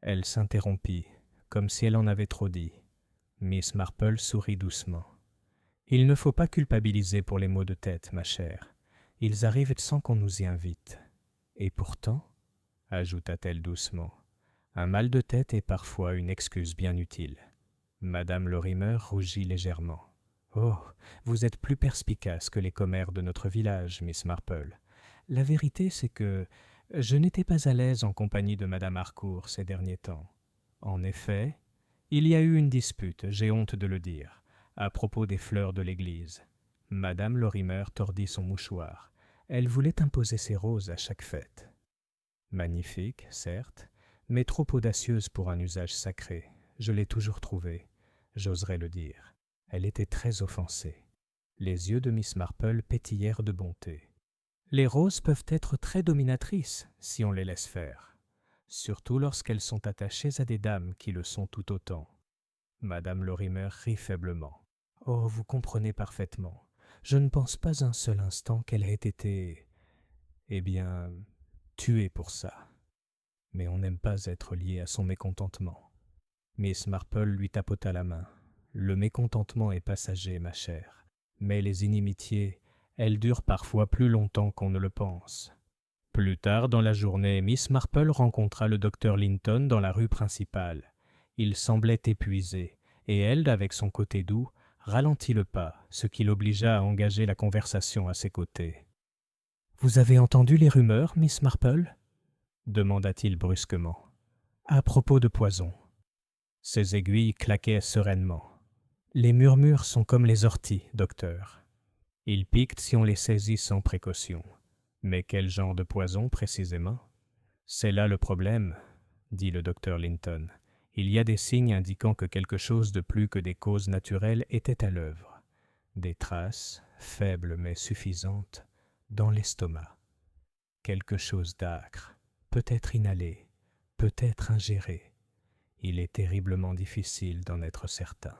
elle s'interrompit, comme si elle en avait trop dit. Miss Marple sourit doucement. « Il ne faut pas culpabiliser pour les maux de tête, ma chère. Ils arrivent sans qu'on nous y invite. Et pourtant, ajouta-t-elle doucement, un mal de tête est parfois une excuse bien utile. » Madame Lorimer rougit légèrement. « Oh, vous êtes plus perspicace que les commères de notre village, Miss Marple. La vérité, c'est que je n'étais pas à l'aise en compagnie de Madame Harcourt ces derniers temps. En effet, il y a eu une dispute, j'ai honte de le dire, à propos des fleurs de l'église. Madame Lorimer tordit son mouchoir. Elle voulait imposer ses roses à chaque fête. Magnifique, certes, mais trop audacieuse pour un usage sacré. Je l'ai toujours trouvée, j'oserais le dire. Elle était très offensée. Les yeux de Miss Marple pétillèrent de bonté. Les roses peuvent être très dominatrices si on les laisse faire, surtout lorsqu'elles sont attachées à des dames qui le sont tout autant. Madame Lorimer rit faiblement. « Oh, vous comprenez parfaitement. Je ne pense pas un seul instant qu'elle ait été, tuée pour ça. Mais on n'aime pas être lié à son mécontentement. » Miss Marple lui tapota la main. « Le mécontentement est passager, ma chère, mais les inimitiés, elles durent parfois plus longtemps qu'on ne le pense. » Plus tard dans la journée, Miss Marple rencontra le docteur Linton dans la rue principale. Il semblait épuisé, et elle, avec son côté doux, ralentit le pas, ce qui l'obligea à engager la conversation à ses côtés. « Vous avez entendu les rumeurs, Miss Marple ?» demanda-t-il brusquement. « À propos de poison. » Ses aiguilles claquaient sereinement. « Les murmures sont comme les orties, docteur. Ils piquent si on les saisit sans précaution. Mais quel genre de poison, précisément ? » « C'est là le problème, » dit le docteur Linton. « Il y a des signes indiquant que quelque chose de plus que des causes naturelles était à l'œuvre. Des traces, faibles mais suffisantes, dans l'estomac. Quelque chose d'âcre, peut-être inhalé, peut-être ingéré. Il est terriblement difficile d'en être certain. »«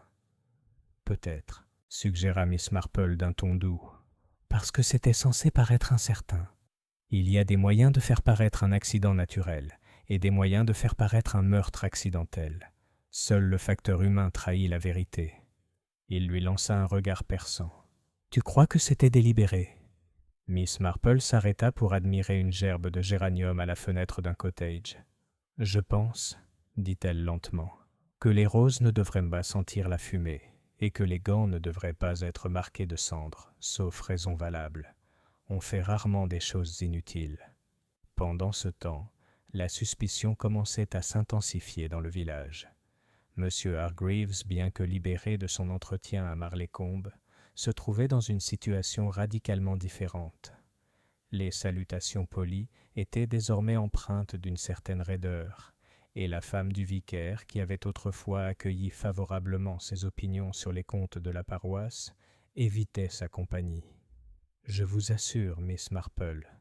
Peut-être, » suggéra Miss Marple d'un ton doux, « parce que c'était censé paraître incertain. Il y a des moyens de faire paraître un accident naturel et des moyens de faire paraître un meurtre accidentel. Seul le facteur humain trahit la vérité. » Il lui lança un regard perçant. « Tu crois que c'était délibéré ?» Miss Marple s'arrêta pour admirer une gerbe de géranium à la fenêtre d'un cottage. « Je pense, dit-elle lentement, que les roses ne devraient pas sentir la fumée et que les gants ne devraient pas être marqués de cendres, sauf raison valable. On fait rarement des choses inutiles. » Pendant ce temps, la suspicion commençait à s'intensifier dans le village. M. Hargreaves, bien que libéré de son entretien à Marleycombe, se trouvait dans une situation radicalement différente. Les salutations polies étaient désormais empreintes d'une certaine raideur, et la femme du vicaire, qui avait autrefois accueilli favorablement ses opinions sur les comptes de la paroisse, évitait sa compagnie. « Je vous assure, Miss Marple, »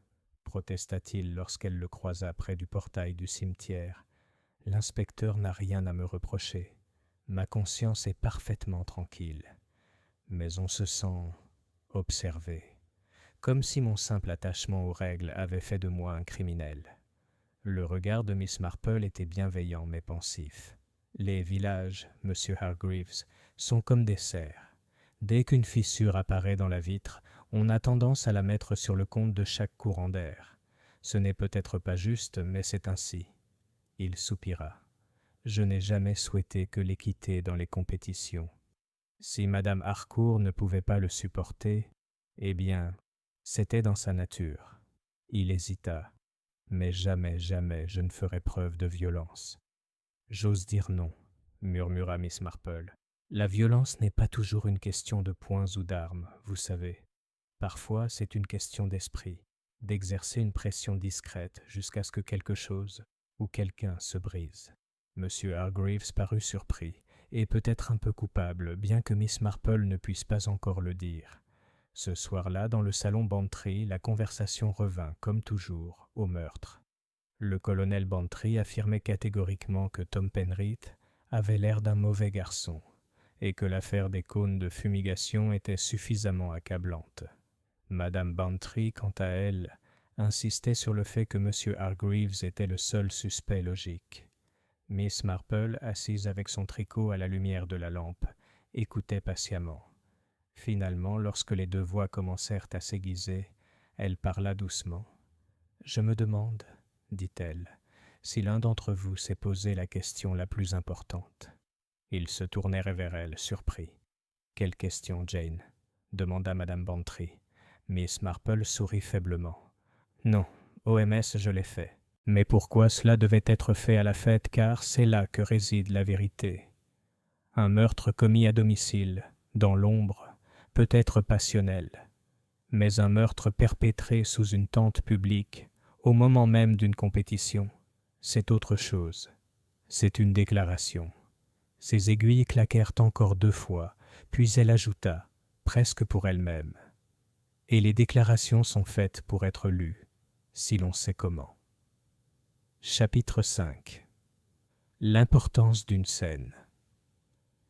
protesta-t-il lorsqu'elle le croisa près du portail du cimetière, « l'inspecteur n'a rien à me reprocher. Ma conscience est parfaitement tranquille. Mais on se sent observé, comme si mon simple attachement aux règles avait fait de moi un criminel. » Le regard de Miss Marple était bienveillant mais pensif. « Les villages, Monsieur Hargreaves, sont comme des serres. Dès qu'une fissure apparaît dans la vitre, on a tendance à la mettre sur le compte de chaque courant d'air. Ce n'est peut-être pas juste, mais c'est ainsi. » Il soupira. « Je n'ai jamais souhaité que l'équité dans les compétitions. Si Madame Harcourt ne pouvait pas le supporter, eh bien, c'était dans sa nature. » Il hésita. « Mais jamais, jamais je ne ferai preuve de violence. »« J'ose dire non, » murmura Miss Marple. « La violence n'est pas toujours une question de poings ou d'armes, vous savez. Parfois, c'est une question d'esprit, d'exercer une pression discrète jusqu'à ce que quelque chose ou quelqu'un se brise. » M. Hargreaves parut surpris et peut-être un peu coupable, bien que Miss Marple ne puisse pas encore le dire. Ce soir-là, dans le salon Bantry, la conversation revint, comme toujours, au meurtre. Le colonel Bantry affirmait catégoriquement que Tom Penrith avait l'air d'un mauvais garçon et que l'affaire des cônes de fumigation était suffisamment accablante. Madame Bantry, quant à elle, insistait sur le fait que M. Hargreaves était le seul suspect logique. Miss Marple, assise avec son tricot à la lumière de la lampe, écoutait patiemment. Finalement, lorsque les deux voix commencèrent à s'aiguiser, elle parla doucement. « Je me demande, dit-elle, si l'un d'entre vous s'est posé la question la plus importante. » Ils se tournèrent vers elle, surpris. « Quelle question, Jane ?» demanda Madame Bantry. Miss Marple sourit faiblement. « Non, OMS, je l'ai fait. Mais pourquoi cela devait être fait à la fête, car c'est là que réside la vérité. Un meurtre commis à domicile, dans l'ombre, peut être passionnel. Mais un meurtre perpétré sous une tente publique, au moment même d'une compétition, c'est autre chose. C'est une déclaration. » Ses aiguilles claquèrent encore 2 fois, puis elle ajouta, presque pour elle-même. « Et les déclarations sont faites pour être lues, si l'on sait comment. » Chapitre 5. L'importance d'une scène.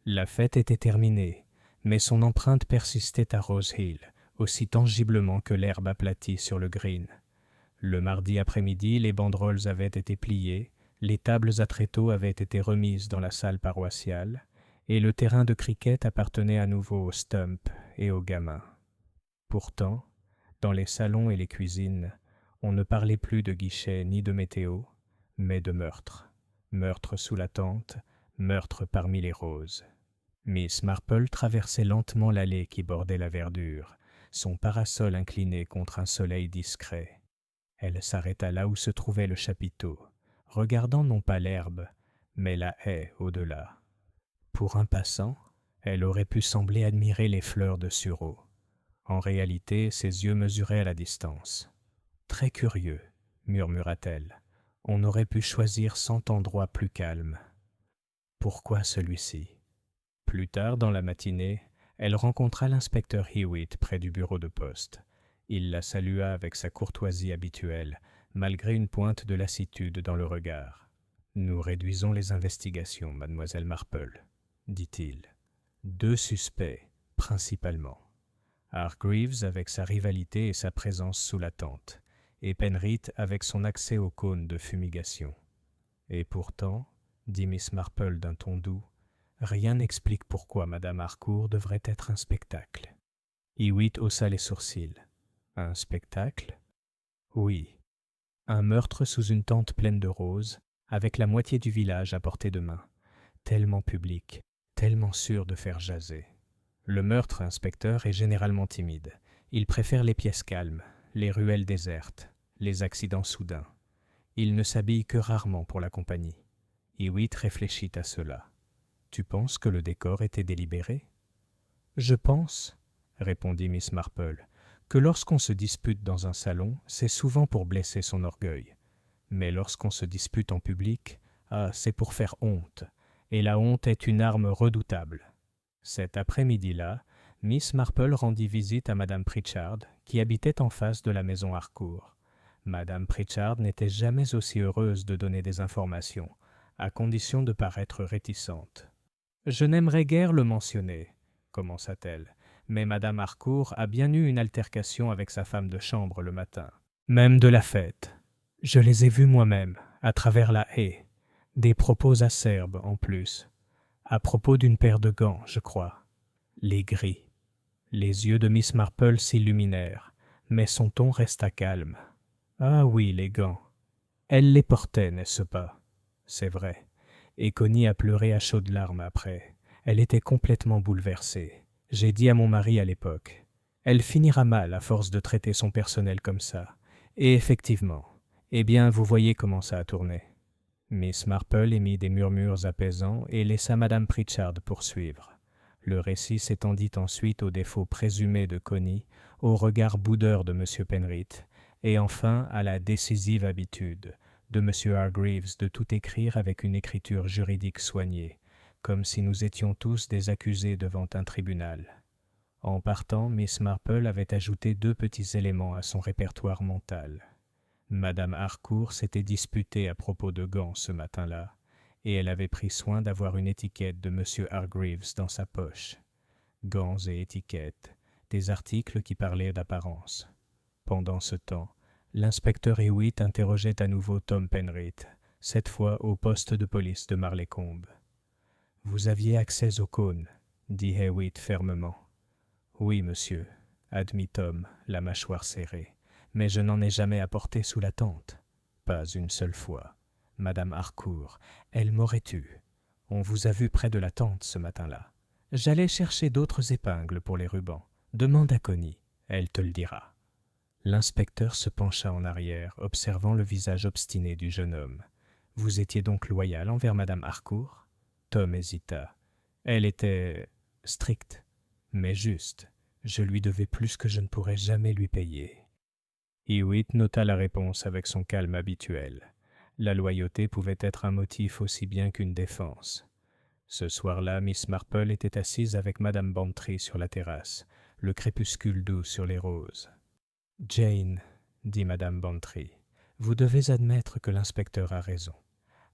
La fête était terminée, mais son empreinte persistait à Rose Hill, aussi tangiblement que l'herbe aplatie sur le green. Le mardi après-midi, les banderoles avaient été pliées, les tables à tréteaux avaient été remises dans la salle paroissiale, et le terrain de cricket appartenait à nouveau aux Stump et aux gamins. Pourtant, dans les salons et les cuisines, on ne parlait plus de guichets ni de météo, mais de meurtre. Meurtre sous la tente, meurtre parmi les roses. Miss Marple traversait lentement l'allée qui bordait la verdure, son parasol incliné contre un soleil discret. Elle s'arrêta là où se trouvait le chapiteau, regardant non pas l'herbe, mais la haie au-delà. Pour un passant, elle aurait pu sembler admirer les fleurs de sureau. En réalité, ses yeux mesuraient à la distance. « Très curieux, » murmura-t-elle. « On aurait pu choisir 100 endroits plus calmes. Pourquoi celui-ci ?» Plus tard dans la matinée, elle rencontra l'inspecteur Hewitt près du bureau de poste. Il la salua avec sa courtoisie habituelle, malgré une pointe de lassitude dans le regard. « Nous réduisons les investigations, mademoiselle Marple, » dit-il. « 2 suspects, principalement. Hargreaves avec sa rivalité et sa présence sous la tente, et Penrith avec son accès aux cônes de fumigation. Et pourtant, dit Miss Marple d'un ton doux, Rien n'explique pourquoi Madame Harcourt devrait être un spectacle. Hewitt haussa les sourcils. Un spectacle? Oui. Un meurtre sous une tente pleine de roses, avec la moitié du village à portée de main. Tellement public, tellement sûr de faire jaser. Le meurtre, inspecteur, est généralement timide. Il préfère les pièces calmes, les ruelles désertes, les accidents soudains. Il ne s'habille que rarement pour la compagnie. Hewitt réfléchit à cela. Tu penses que le décor était délibéré? Je pense, répondit Miss Marple, que lorsqu'on se dispute dans un salon, c'est souvent pour blesser son orgueil. Mais lorsqu'on se dispute en public, c'est pour faire honte, et la honte est une arme redoutable. Cet après-midi-là, Miss Marple rendit visite à Madame Pritchard, qui habitait en face de la maison Harcourt. Madame Pritchard n'était jamais aussi heureuse de donner des informations, à condition de paraître réticente. « Je n'aimerais guère le mentionner, » commença-t-elle, « mais Madame Harcourt a bien eu une altercation avec sa femme de chambre le matin, même de la fête. Je les ai vus moi-même, à travers la haie, des propos acerbes en plus, à propos d'une paire de gants, je crois, les gris. » Les yeux de Miss Marple s'illuminèrent, mais son ton resta calme. « Ah oui, les gants. Elle les portait, n'est-ce pas? C'est vrai. » Et Connie a pleuré à chaudes larmes après. Elle était complètement bouleversée. J'ai dit à mon mari à l'époque, « Elle finira mal à force de traiter son personnel comme ça. » Et effectivement, eh bien, vous voyez comment ça a tourné. Miss Marple émit des murmures apaisants et laissa Madame Pritchard poursuivre. Le récit s'étendit ensuite aux défauts présumés de Connie, au regard boudeur de M. Penrith, et enfin à la décisive habitude de M. Hargreaves de tout écrire avec une écriture juridique soignée, comme si nous étions tous des accusés devant un tribunal. En partant, Miss Marple avait ajouté 2 petits éléments à son répertoire mental. Madame Harcourt s'était disputée à propos de gants ce matin-là, et elle avait pris soin d'avoir une étiquette de M. Hargreaves dans sa poche. Gants et étiquettes, des articles qui parlaient d'apparence. Pendant ce temps, l'inspecteur Hewitt interrogeait à nouveau Tom Penrith, cette fois au poste de police de Marleycombe. « Vous aviez accès au cône, » dit Hewitt fermement. « Oui, monsieur, » admit Tom, la mâchoire serrée, « mais je n'en ai jamais apporté sous la tente. Pas une seule fois. Madame Harcourt, elle m'aurait eu. On vous a vu près de la tente ce matin-là. J'allais chercher d'autres épingles pour les rubans. Demande à Connie, elle te le dira. » L'inspecteur se pencha en arrière, observant le visage obstiné du jeune homme. « Vous étiez donc loyal envers Madame Harcourt ?» Tom hésita. « Elle était stricte, mais juste. Je lui devais plus que je ne pourrais jamais lui payer. » Hewitt nota la réponse avec son calme habituel. La loyauté pouvait être un motif aussi bien qu'une défense. Ce soir-là, Miss Marple était assise avec Madame Bantry sur la terrasse, le crépuscule doux sur les roses. « Jane, » dit Madame Bantry, « vous devez admettre que l'inspecteur a raison.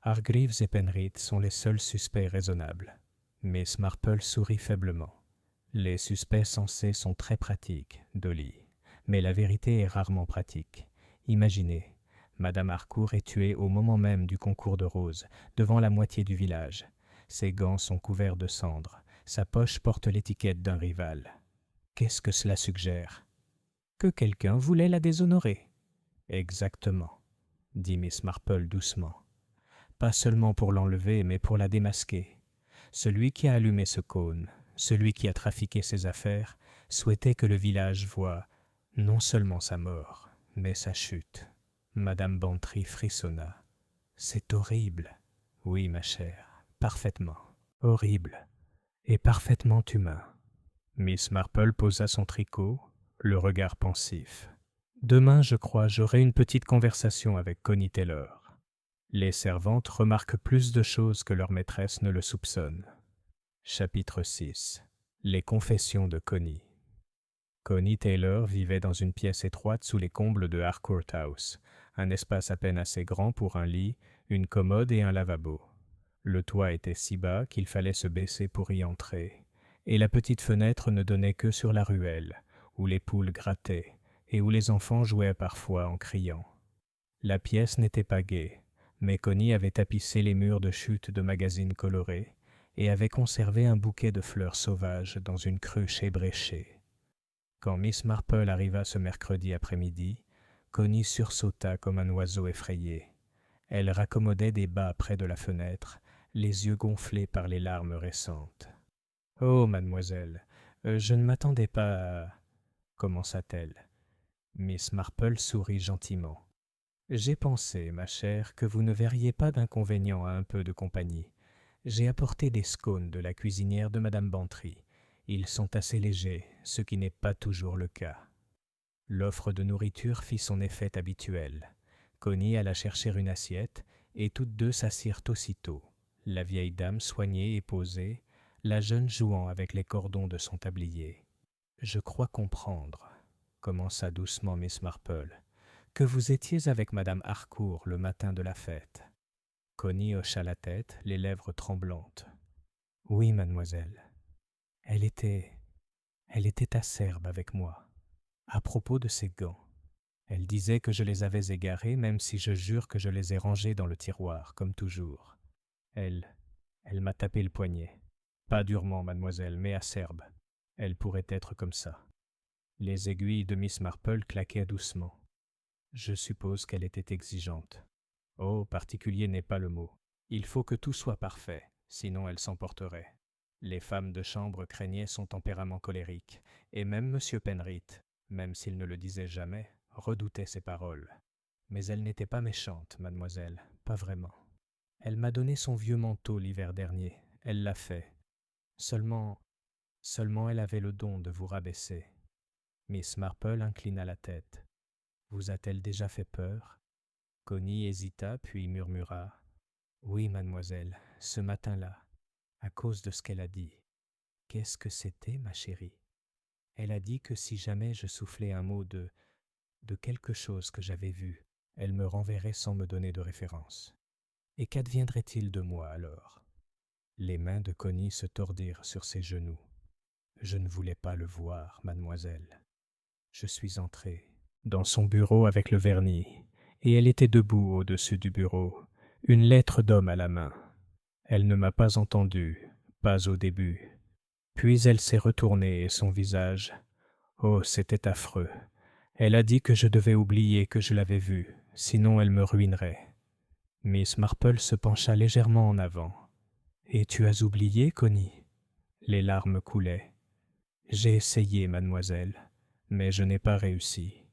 Hargreaves et Penrith sont les seuls suspects raisonnables. » Miss Marple sourit faiblement. « Les suspects sensés sont très pratiques, Dolly, mais la vérité est rarement pratique. Imaginez, Madame Harcourt est tuée au moment même du concours de roses, devant la moitié du village. Ses gants sont couverts de cendres. Sa poche porte l'étiquette d'un rival. Qu'est-ce que cela suggère? Que quelqu'un voulait la déshonorer. Exactement, dit Miss Marple doucement. Pas seulement pour l'enlever, mais pour la démasquer. Celui qui a allumé ce cône, celui qui a trafiqué ses affaires, souhaitait que le village voie non seulement sa mort, mais sa chute. Madame Bantry frissonna. C'est horrible. Oui, ma chère, parfaitement. Horrible. Et parfaitement humain. Miss Marple posa son tricot, le regard pensif. Demain, je crois, j'aurai une petite conversation avec Connie Taylor. Les servantes remarquent plus de choses que leur maîtresse ne le soupçonne. Chapitre 6. Les confessions de Connie. Connie Taylor vivait dans une pièce étroite sous les combles de Harcourt House, un espace à peine assez grand pour un lit, une commode et un lavabo. Le toit était si bas qu'il fallait se baisser pour y entrer, et la petite fenêtre ne donnait que sur la ruelle, où les poules grattaient, et où les enfants jouaient parfois en criant. La pièce n'était pas gaie, mais Connie avait tapissé les murs de chute de magazines colorés, et avait conservé un bouquet de fleurs sauvages dans une cruche ébréchée. Quand Miss Marple arriva ce mercredi après-midi, Connie sursauta comme un oiseau effrayé. Elle raccommodait des bas près de la fenêtre, les yeux gonflés par les larmes récentes. « Oh, mademoiselle, je ne m'attendais pas à... » commença-t-elle. Miss Marple sourit gentiment. « J'ai pensé, ma chère, que vous ne verriez pas d'inconvénient à un peu de compagnie. J'ai apporté des scones de la cuisinière de madame Bantry. Ils sont assez légers, ce qui n'est pas toujours le cas. » L'offre de nourriture fit son effet habituel. Connie alla chercher une assiette, et toutes deux s'assirent aussitôt, la vieille dame soignée et posée, la jeune jouant avec les cordons de son tablier. « Je crois comprendre, » commença doucement Miss Marple, « que vous étiez avec madame Harcourt le matin de la fête. » Connie hocha la tête, les lèvres tremblantes. « Oui, mademoiselle. Elle était acerbe avec moi, à propos de ses gants. Elle disait que je les avais égarés, même si je jure que je les ai rangés dans le tiroir, comme toujours. Elle m'a tapé le poignet. Pas durement, mademoiselle, mais acerbe. Elle pourrait être comme ça. » Les aiguilles de Miss Marple claquaient doucement. Je suppose qu'elle était exigeante. Oh, particulier n'est pas le mot. Il faut que tout soit parfait, sinon elle s'emporterait. Les femmes de chambre craignaient son tempérament colérique, et même M. Penrith, même s'il ne le disait jamais, redoutait ses paroles. Mais elle n'était pas méchante, mademoiselle, pas vraiment. Elle m'a donné son vieux manteau l'hiver dernier, elle l'a fait. Seulement elle avait le don de vous rabaisser. Miss Marple inclina la tête. Vous a-t-elle déjà fait peur ? Connie hésita, puis murmura. Oui, mademoiselle, ce matin-là, à cause de ce qu'elle a dit. Qu'est-ce que c'était, ma chérie ? Elle a dit que si jamais je soufflais un mot de quelque chose que j'avais vu, elle me renverrait sans me donner de référence. Et qu'adviendrait-il de moi alors ? Les mains de Connie se tordirent sur ses genoux. Je ne voulais pas le voir, mademoiselle. Je suis entré dans son bureau avec le vernis, et elle était debout au-dessus du bureau, une lettre d'homme à la main. Elle ne m'a pas entendu, pas au début. Puis elle s'est retournée et son visage... Oh, c'était affreux. Elle a dit que je devais oublier que je l'avais vue, sinon elle me ruinerait. Miss Marple se pencha légèrement en avant. « Et tu as oublié, Connie ?» Les larmes coulaient. « J'ai essayé, mademoiselle, mais je n'ai pas réussi.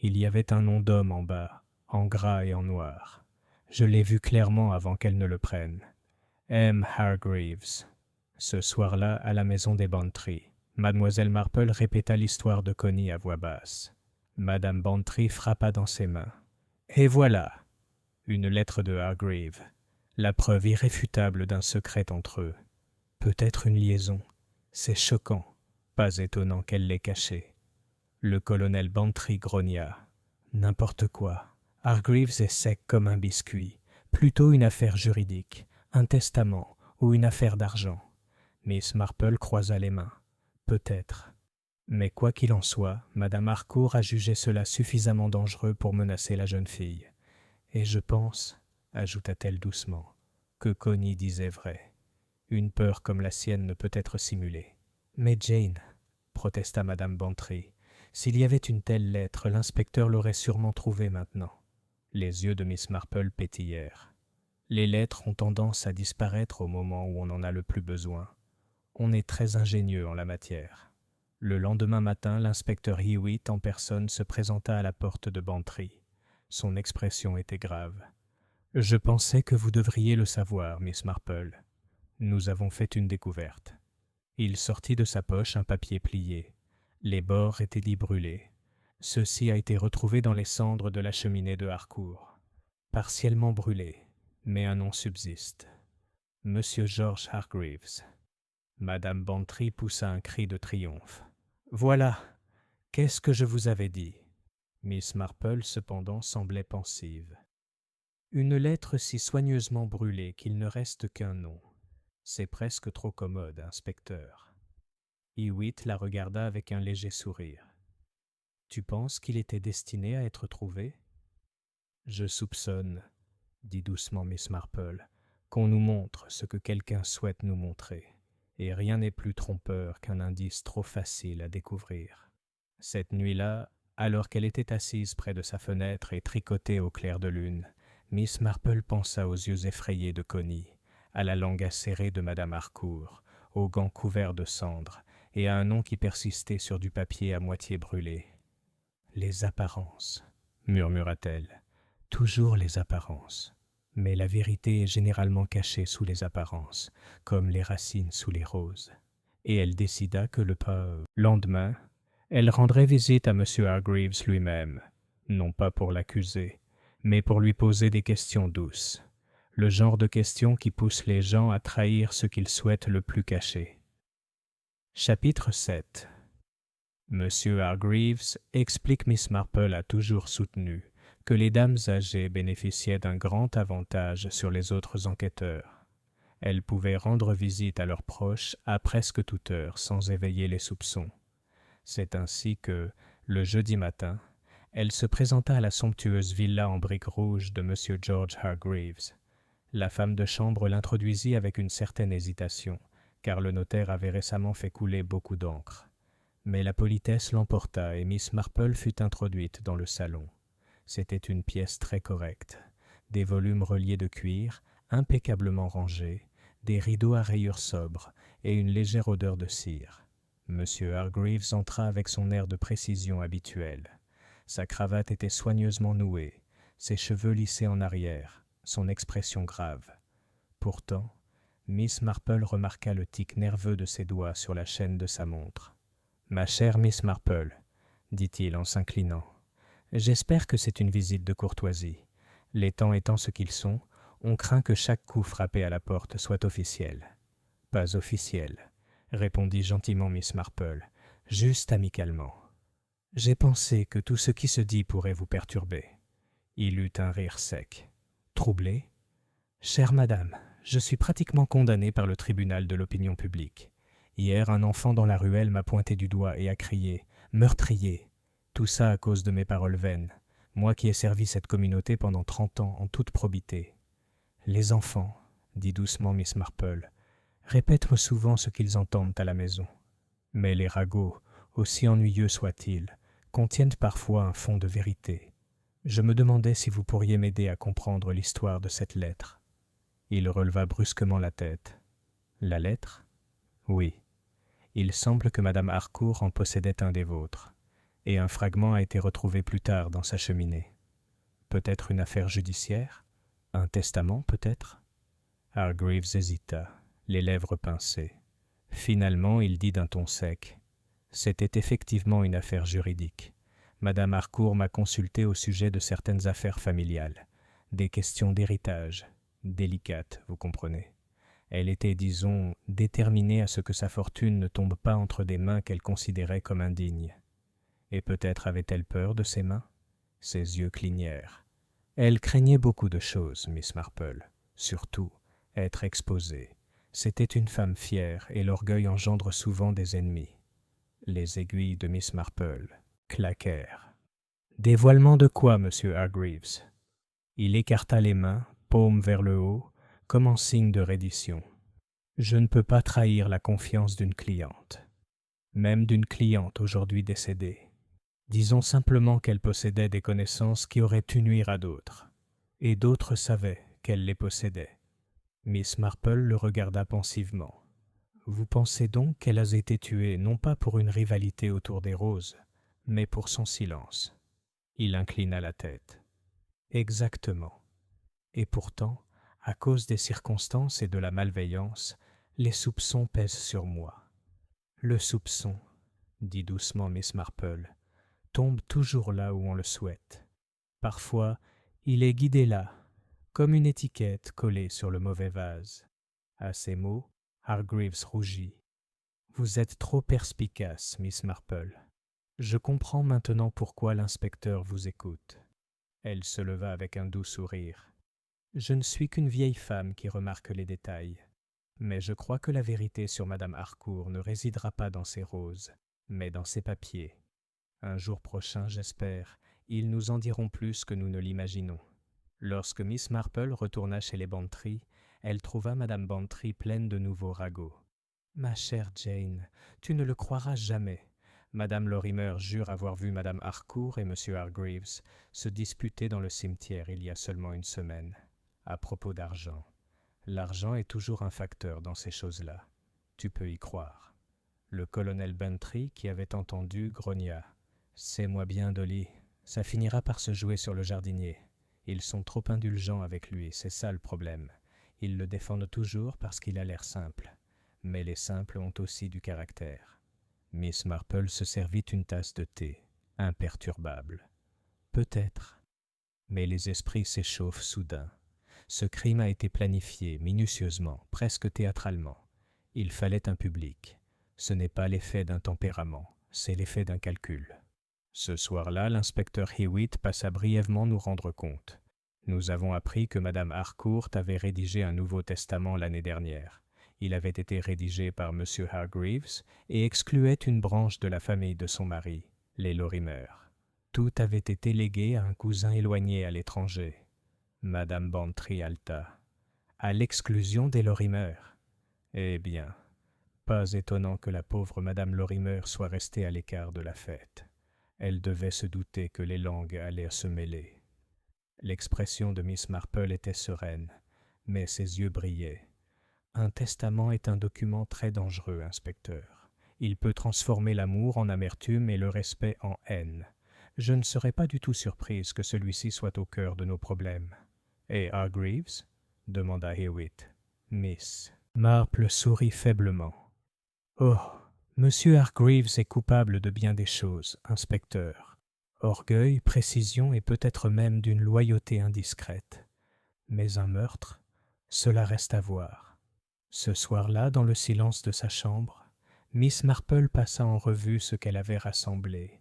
Il y avait un nom d'homme en bas, en gras et en noir. Je l'ai vu clairement avant qu'elle ne le prenne. M. Hargreaves. » Ce soir-là, à la maison des Bantry, mademoiselle Marple répéta l'histoire de Connie à voix basse. Madame Bantry frappa dans ses mains. « Et voilà !» Une lettre de Hargreaves, la preuve irréfutable d'un secret entre eux. Peut-être une liaison. C'est choquant, pas étonnant qu'elle l'ait caché. Le colonel Bantry grogna. N'importe quoi. Hargreaves est sec comme un biscuit. Plutôt une affaire juridique, un testament ou une affaire d'argent. Miss Marple croisa les mains. Peut-être. Mais quoi qu'il en soit, madame Harcourt a jugé cela suffisamment dangereux pour menacer la jeune fille. Et je pense, ajouta-t-elle doucement, que Connie disait vrai. Une peur comme la sienne ne peut être simulée. Mais Jane, protesta madame Bantry, s'il y avait une telle lettre, l'inspecteur l'aurait sûrement trouvée maintenant. Les yeux de Miss Marple pétillèrent. Les lettres ont tendance à disparaître au moment où on en a le plus besoin. On est très ingénieux en la matière. Le lendemain matin, l'inspecteur Hewitt en personne se présenta à la porte de Bantry. Son expression était grave. « Je pensais que vous devriez le savoir, Miss Marple. Nous avons fait une découverte. » Il sortit de sa poche un papier plié. Les bords étaient dits brûlés. Ceci a été retrouvé dans les cendres de la cheminée de Harcourt. Partiellement brûlé, mais un nom subsiste. Monsieur George Hargreaves. Madame Bantry poussa un cri de triomphe. « Voilà! Qu'est-ce que je vous avais dit ?» Miss Marple, cependant, semblait pensive. « Une lettre si soigneusement brûlée qu'il ne reste qu'un nom. C'est presque trop commode, inspecteur. » Hewitt la regarda avec un léger sourire. « Tu penses qu'il était destiné à être trouvé ? » « Je soupçonne, » dit doucement Miss Marple, qu'on nous montre ce que quelqu'un souhaite nous montrer, et rien n'est plus trompeur qu'un indice trop facile à découvrir. Cette nuit-là, alors qu'elle était assise près de sa fenêtre et tricotée au clair de lune, Miss Marple pensa aux yeux effrayés de Connie, à la langue acérée de Madame Harcourt, aux gants couverts de cendres, et à un nom qui persistait sur du papier à moitié brûlé. « Les apparences, » murmura-t-elle, « toujours les apparences. Mais la vérité est généralement cachée sous les apparences, comme les racines sous les roses. » Et elle décida que le lendemain, elle rendrait visite à M. Hargreaves lui-même, non pas pour l'accuser, mais pour lui poser des questions douces, le genre de questions qui poussent les gens à trahir ce qu'ils souhaitent le plus cacher. Chapitre 7. M. Hargreaves explique Miss Marple a toujours soutenu que les dames âgées bénéficiaient d'un grand avantage sur les autres enquêteurs. Elles pouvaient rendre visite à leurs proches à presque toute heure sans éveiller les soupçons. C'est ainsi que, le jeudi matin, elle se présenta à la somptueuse villa en briques rouges de M. George Hargreaves. La femme de chambre l'introduisit avec une certaine hésitation, car le notaire avait récemment fait couler beaucoup d'encre. Mais la politesse l'emporta et Miss Marple fut introduite dans le salon. C'était une pièce très correcte, des volumes reliés de cuir, impeccablement rangés, des rideaux à rayures sobres et une légère odeur de cire. M. Hargreaves entra avec son air de précision habituel. Sa cravate était soigneusement nouée, ses cheveux lissés en arrière, son expression grave. Pourtant, Miss Marple remarqua le tic nerveux de ses doigts sur la chaîne de sa montre. « Ma chère Miss Marple, » dit-il en s'inclinant, « j'espère que c'est une visite de courtoisie. Les temps étant ce qu'ils sont, on craint que chaque coup frappé à la porte soit officiel. »« Pas officiel, » répondit gentiment Miss Marple, juste amicalement. « J'ai pensé que tout ce qui se dit pourrait vous perturber. » Il eut un rire sec. « Troublé ? Chère madame, je suis pratiquement condamné par le tribunal de l'opinion publique. Hier, un enfant dans la ruelle m'a pointé du doigt et a crié « Meurtrier !» Tout ça à cause de mes paroles vaines, moi qui ai servi cette communauté pendant 30 ans en toute probité. « Les enfants, » dit doucement Miss Marple, « répètent souvent ce qu'ils entendent à la maison. Mais les ragots, aussi ennuyeux soient-ils, contiennent parfois un fond de vérité. Je me demandais si vous pourriez m'aider à comprendre l'histoire de cette lettre. » Il releva brusquement la tête. « La lettre ? Oui. Il semble que Madame Harcourt en possédait un des vôtres, et un fragment a été retrouvé plus tard dans sa cheminée. Peut-être une affaire judiciaire ? Un testament, peut-être ?» Hargreaves hésita, les lèvres pincées. Finalement, il dit d'un ton sec. « C'était effectivement une affaire juridique. Madame Harcourt m'a consulté au sujet de certaines affaires familiales, des questions d'héritage, délicates, vous comprenez. Elle était, disons, déterminée à ce que sa fortune ne tombe pas entre des mains qu'elle considérait comme indignes. Et peut-être avait-elle peur de ses mains ? Ses yeux clignèrent. Elle craignait beaucoup de choses, Miss Marple. Surtout, être exposée. C'était une femme fière et l'orgueil engendre souvent des ennemis. » Les aiguilles de Miss Marple claquèrent. « Dévoilement de quoi, monsieur Hargreaves ?» Il écarta les mains, paume vers le haut, comme en signe de reddition. « Je ne peux pas trahir la confiance d'une cliente, même d'une cliente aujourd'hui décédée. Disons simplement qu'elle possédait des connaissances qui auraient pu nuire à d'autres, et d'autres savaient qu'elle les possédait. » Miss Marple le regarda pensivement. « Vous pensez donc qu'elle a été tuée non pas pour une rivalité autour des roses, mais pour son silence ?» Il inclina la tête. « Exactement. Et pourtant, à cause des circonstances et de la malveillance, les soupçons pèsent sur moi. » « Le soupçon, » dit doucement Miss Marple, « tombe toujours là où on le souhaite. Parfois, il est guidé là, comme une étiquette collée sur le mauvais vase. » À ces mots, Hargreaves rougit. « Vous êtes trop perspicace, Miss Marple. Je comprends maintenant pourquoi l'inspecteur vous écoute. » Elle se leva avec un doux sourire. « Je ne suis qu'une vieille femme qui remarque les détails. Mais je crois que la vérité sur Madame Harcourt ne résidera pas dans ses roses, mais dans ses papiers. Un jour prochain, j'espère, ils nous en diront plus que nous ne l'imaginons. » Lorsque Miss Marple retourna chez les Bantry, elle trouva Madame Bantry pleine de nouveaux ragots. « Ma chère Jane, tu ne le croiras jamais. Madame Lorimer jure avoir vu Madame Harcourt et Monsieur Hargreaves se disputer dans le cimetière il y a seulement une semaine, à propos d'argent. L'argent est toujours un facteur dans ces choses-là. Tu peux y croire. » Le colonel Bantry, qui avait entendu, grogna. « C'est-moi bien, Dolly, ça finira par se jouer sur le jardinier. Ils sont trop indulgents avec lui, c'est ça le problème. Ils le défendent toujours parce qu'il a l'air simple. Mais les simples ont aussi du caractère. » Miss Marple se servit une tasse de thé, imperturbable. « Peut-être. Mais les esprits s'échauffent soudain. Ce crime a été planifié minutieusement, presque théâtralement. Il fallait un public. Ce n'est pas l'effet d'un tempérament, c'est l'effet d'un calcul. » Ce soir-là, l'inspecteur Hewitt passa brièvement nous rendre compte. Nous avons appris que Madame Harcourt avait rédigé un Nouveau Testament l'année dernière. Il avait été rédigé par M. Hargreaves et excluait une branche de la famille de son mari, les Lorimer. Tout avait été légué à un cousin éloigné à l'étranger. Madame Bantry halta. À l'exclusion des Lorimer. Eh bien, pas étonnant que la pauvre Madame Lorimer soit restée à l'écart de la fête. Elle devait se douter que les langues allaient se mêler. L'expression de Miss Marple était sereine, mais ses yeux brillaient. Un testament est un document très dangereux, inspecteur. Il peut transformer l'amour en amertume et le respect en haine. Je ne serais pas du tout surprise que celui-ci soit au cœur de nos problèmes. « Et Hargreaves » demanda Hewitt. Miss Marple sourit faiblement. « Oh, Monsieur Hargreaves est coupable de bien des choses, inspecteur. Orgueil, précision et peut-être même d'une loyauté indiscrète. Mais un meurtre, cela reste à voir. » Ce soir-là, dans le silence de sa chambre, Miss Marple passa en revue ce qu'elle avait rassemblé.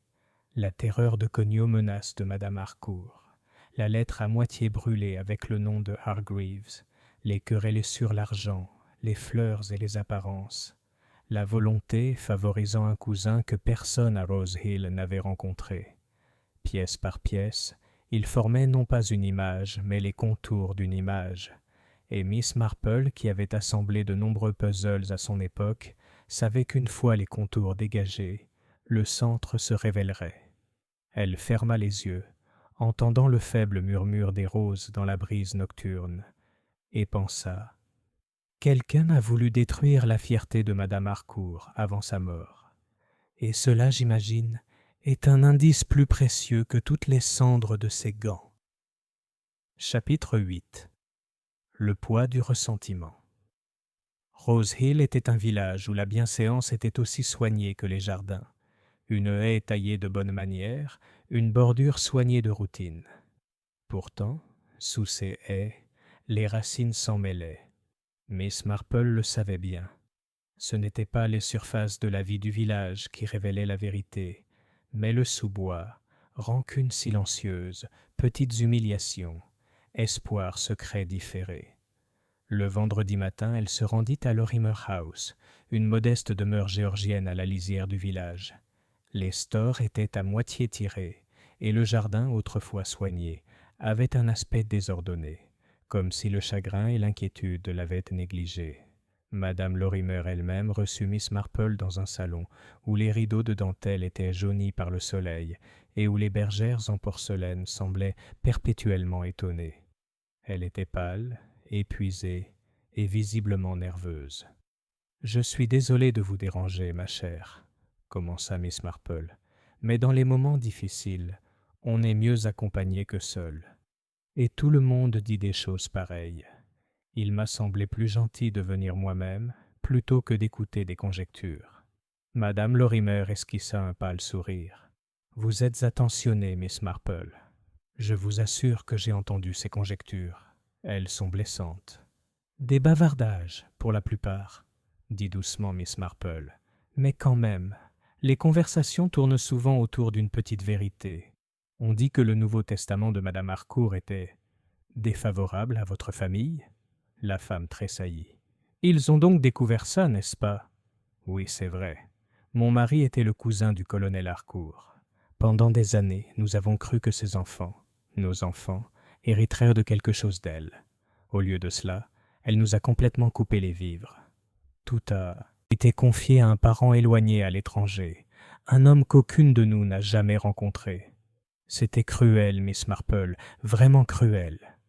La terreur de cognomenace de Madame Harcourt, la lettre à moitié brûlée avec le nom de Hargreaves, les querelles sur l'argent, les fleurs et les apparences, la volonté favorisant un cousin que personne à Rose Hill n'avait rencontré. Pièce par pièce, il formait non pas une image, mais les contours d'une image. Et Miss Marple, qui avait assemblé de nombreux puzzles à son époque, savait qu'une fois les contours dégagés, le centre se révélerait. Elle ferma les yeux, entendant le faible murmure des roses dans la brise nocturne, et pensa « Quelqu'un a voulu détruire la fierté de Madame Harcourt avant sa mort. Et cela, j'imagine, est un indice plus précieux que toutes les cendres de ses gants. » Chapitre 8. Le poids du ressentiment. Rose Hill était un village où la bienséance était aussi soignée que les jardins. Une haie taillée de bonne manière, une bordure soignée de routine. Pourtant, sous ces haies, les racines s'en mêlaient. Miss Marple le savait bien. Ce n'étaient pas les surfaces de la vie du village qui révélaient la vérité, mais le sous-bois, rancune silencieuse, petites humiliations, espoir secret différé. Le vendredi matin, elle se rendit à Lorimer House, une modeste demeure géorgienne à la lisière du village. Les stores étaient à moitié tirés, et le jardin, autrefois soigné, avait un aspect désordonné, comme si le chagrin et l'inquiétude l'avaient négligé. Madame Lorimer elle-même reçut Miss Marple dans un salon où les rideaux de dentelle étaient jaunis par le soleil et où les bergères en porcelaine semblaient perpétuellement étonnées. Elle était pâle, épuisée et visiblement nerveuse. « Je suis désolée de vous déranger, ma chère, » commença Miss Marple, « mais dans les moments difficiles, on est mieux accompagné que seul. Et tout le monde dit des choses pareilles. Il m'a semblé plus gentil de venir moi-même, plutôt que d'écouter des conjectures. » Madame Lorimer esquissa un pâle sourire. « Vous êtes attentionnée, Miss Marple. Je vous assure que j'ai entendu ces conjectures. Elles sont blessantes. »« Des bavardages, pour la plupart, » dit doucement Miss Marple. « Mais quand même, les conversations tournent souvent autour d'une petite vérité. On dit que le Nouveau Testament de Madame Harcourt était défavorable à votre famille ?» La femme tressaillit. « Ils ont donc découvert ça, n'est-ce pas ?»« Oui, c'est vrai. Mon mari était le cousin du colonel Harcourt. Pendant des années, nous avons cru que ses enfants, nos enfants, héritèrent de quelque chose d'elle. Au lieu de cela, Elle nous a complètement coupé les vivres. Tout a été confié à un parent éloigné à l'étranger, un homme qu'aucune de nous n'a jamais rencontré. C'était cruel, Miss Marple, vraiment cruel.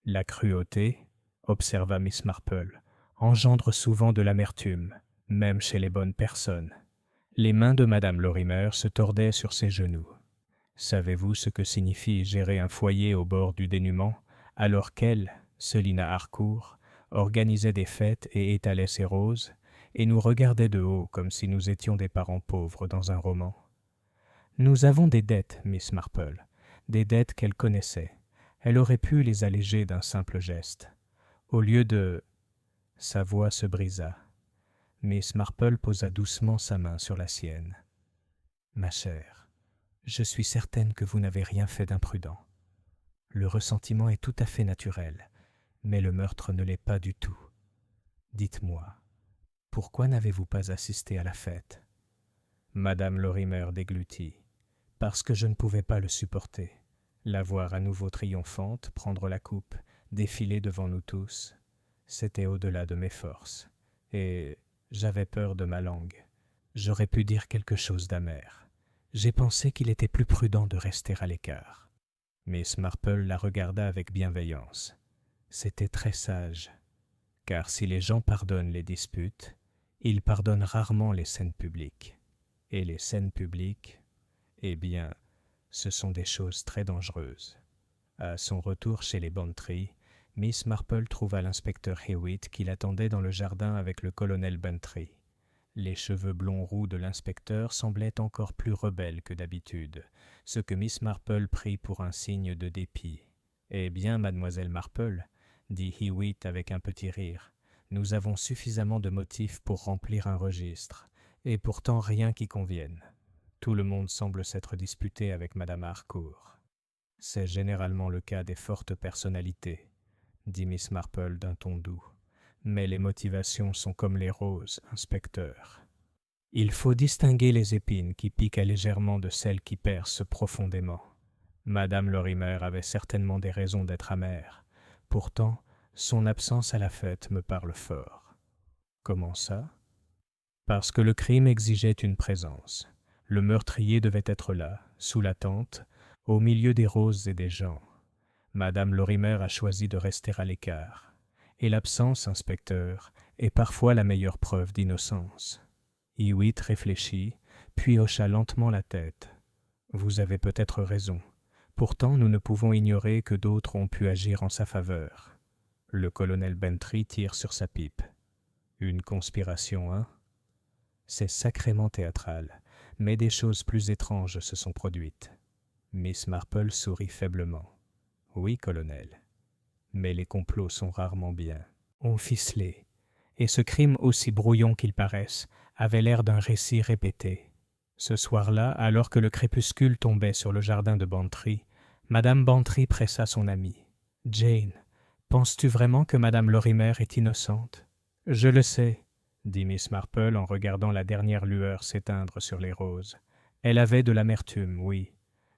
La cruauté, observa Miss Marple, engendre souvent de l'amertume, même chez les bonnes personnes. Les mains de Madame Lorimer se tordaient sur ses genoux. Savez-vous ce que signifie gérer un foyer au bord du dénuement, alors qu'elle, Selina Harcourt, organisait des fêtes et étalait ses roses, et nous regardait de haut comme si nous étions des parents pauvres dans un roman. Nous avons des dettes, Miss Marple, des dettes qu'elle connaissait. Elle aurait pu les alléger d'un simple geste. Au lieu de... Sa voix se brisa. Miss Marple posa doucement sa main sur la sienne. Ma chère, je suis certaine que vous n'avez rien fait d'imprudent. Le ressentiment est tout à fait naturel, mais le meurtre ne l'est pas du tout. Dites-moi, pourquoi n'avez-vous pas assisté à la fête? Madame Lorimer déglutit. Parce que je ne pouvais pas le supporter. La voir à nouveau triomphante, prendre la coupe, défiler devant nous tous, c'était au-delà de mes forces. Et j'avais peur de ma langue. J'aurais pu dire quelque chose d'amer. J'ai pensé qu'il était plus prudent de rester à l'écart. Miss Marple la regarda avec bienveillance. C'était très sage, car si les gens pardonnent les disputes, ils pardonnent rarement les scènes publiques. Et les scènes publiques, eh bien, ce sont des choses très dangereuses. À son retour chez les Bantry, Miss Marple trouva l'inspecteur Hewitt qui l'attendait dans le jardin avec le colonel Bantry. Les cheveux blonds roux de l'inspecteur semblaient encore plus rebelles que d'habitude, ce que Miss Marple prit pour un signe de dépit. « Eh bien, mademoiselle Marple, dit Hewitt avec un petit rire, nous avons suffisamment de motifs pour remplir un registre, et pourtant rien qui convienne. Tout le monde semble s'être disputé avec madame Harcourt. C'est généralement le cas des fortes personnalités, dit Miss Marple d'un ton doux. Mais les motivations sont comme les roses, inspecteur. Il faut distinguer les épines qui piquent légèrement de celles qui percent profondément. Madame Lorimer avait certainement des raisons d'être amère. Pourtant, son absence à la fête me parle fort. Comment ça? Parce que le crime exigeait une présence. Le meurtrier devait être là, sous la tente, au milieu des roses et des gens. Madame Lorimer a choisi de rester à l'écart. Et l'absence, inspecteur, est parfois la meilleure preuve d'innocence. Hewitt réfléchit, puis hocha lentement la tête. Vous avez peut-être raison. Pourtant, nous ne pouvons ignorer que d'autres ont pu agir en sa faveur. Le colonel Bantry tire sur sa pipe. Une conspiration, hein? C'est sacrément théâtral, mais des choses plus étranges se sont produites. Miss Marple sourit faiblement. Oui, colonel. Mais les complots sont rarement bien. On ficelé, et ce crime aussi brouillon qu'il paraisse avait l'air d'un récit répété. Ce soir-là, alors que le crépuscule tombait sur le jardin de Bantry, madame Bantry pressa son amie. « Jane, penses-tu vraiment que madame Lorimer est innocente? »« Je le sais, » dit Miss Marple en regardant la dernière lueur s'éteindre sur les roses. Elle avait de l'amertume, oui,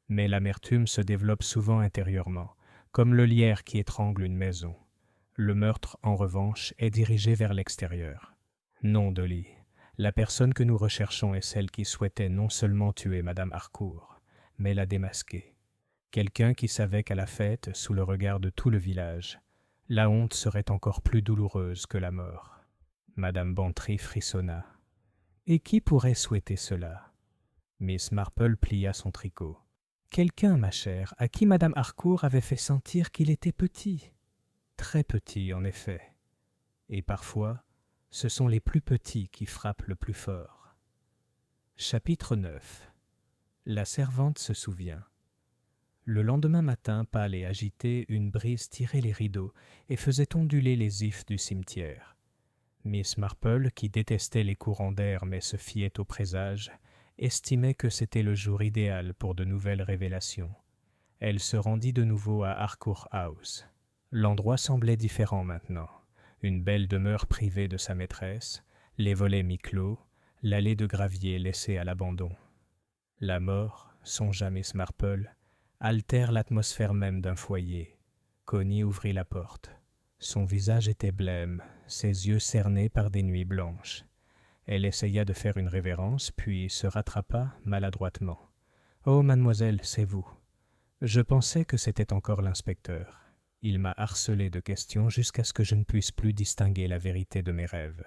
mais l'amertume se développe souvent intérieurement, comme le lierre qui étrangle une maison. Le meurtre, en revanche, est dirigé vers l'extérieur. Non, Dolly, la personne que nous recherchons est celle qui souhaitait non seulement tuer madame Harcourt, mais la démasquer. Quelqu'un qui savait qu'à la fête, sous le regard de tout le village, la honte serait encore plus douloureuse que la mort. Madame Bantry frissonna. Et qui pourrait souhaiter cela? Miss Marple plia son tricot. Quelqu'un, ma chère, à qui madame Harcourt avait fait sentir qu'il était petit. Très petit, en effet. Et parfois, ce sont les plus petits qui frappent le plus fort. Chapitre 9. La servante se souvient. Le lendemain matin, pâle et agité, une brise tirait les rideaux et faisait onduler les ifs du cimetière. Miss Marple, qui détestait les courants d'air mais se fiait au présage, estimait que c'était le jour idéal pour de nouvelles révélations. Elle se rendit de nouveau à Harcourt House. L'endroit semblait différent maintenant. Une belle demeure privée de sa maîtresse, les volets mi-clos, l'allée de gravier laissée à l'abandon. La mort, songea Miss Marple, altère l'atmosphère même d'un foyer. Connie ouvrit la porte. Son visage était blême, ses yeux cernés par des nuits blanches. Elle essaya de faire une révérence, puis se rattrapa maladroitement. « Oh, mademoiselle, c'est vous. Je pensais que c'était encore l'inspecteur. Il m'a harcelé de questions jusqu'à ce que je ne puisse plus distinguer la vérité de mes rêves. »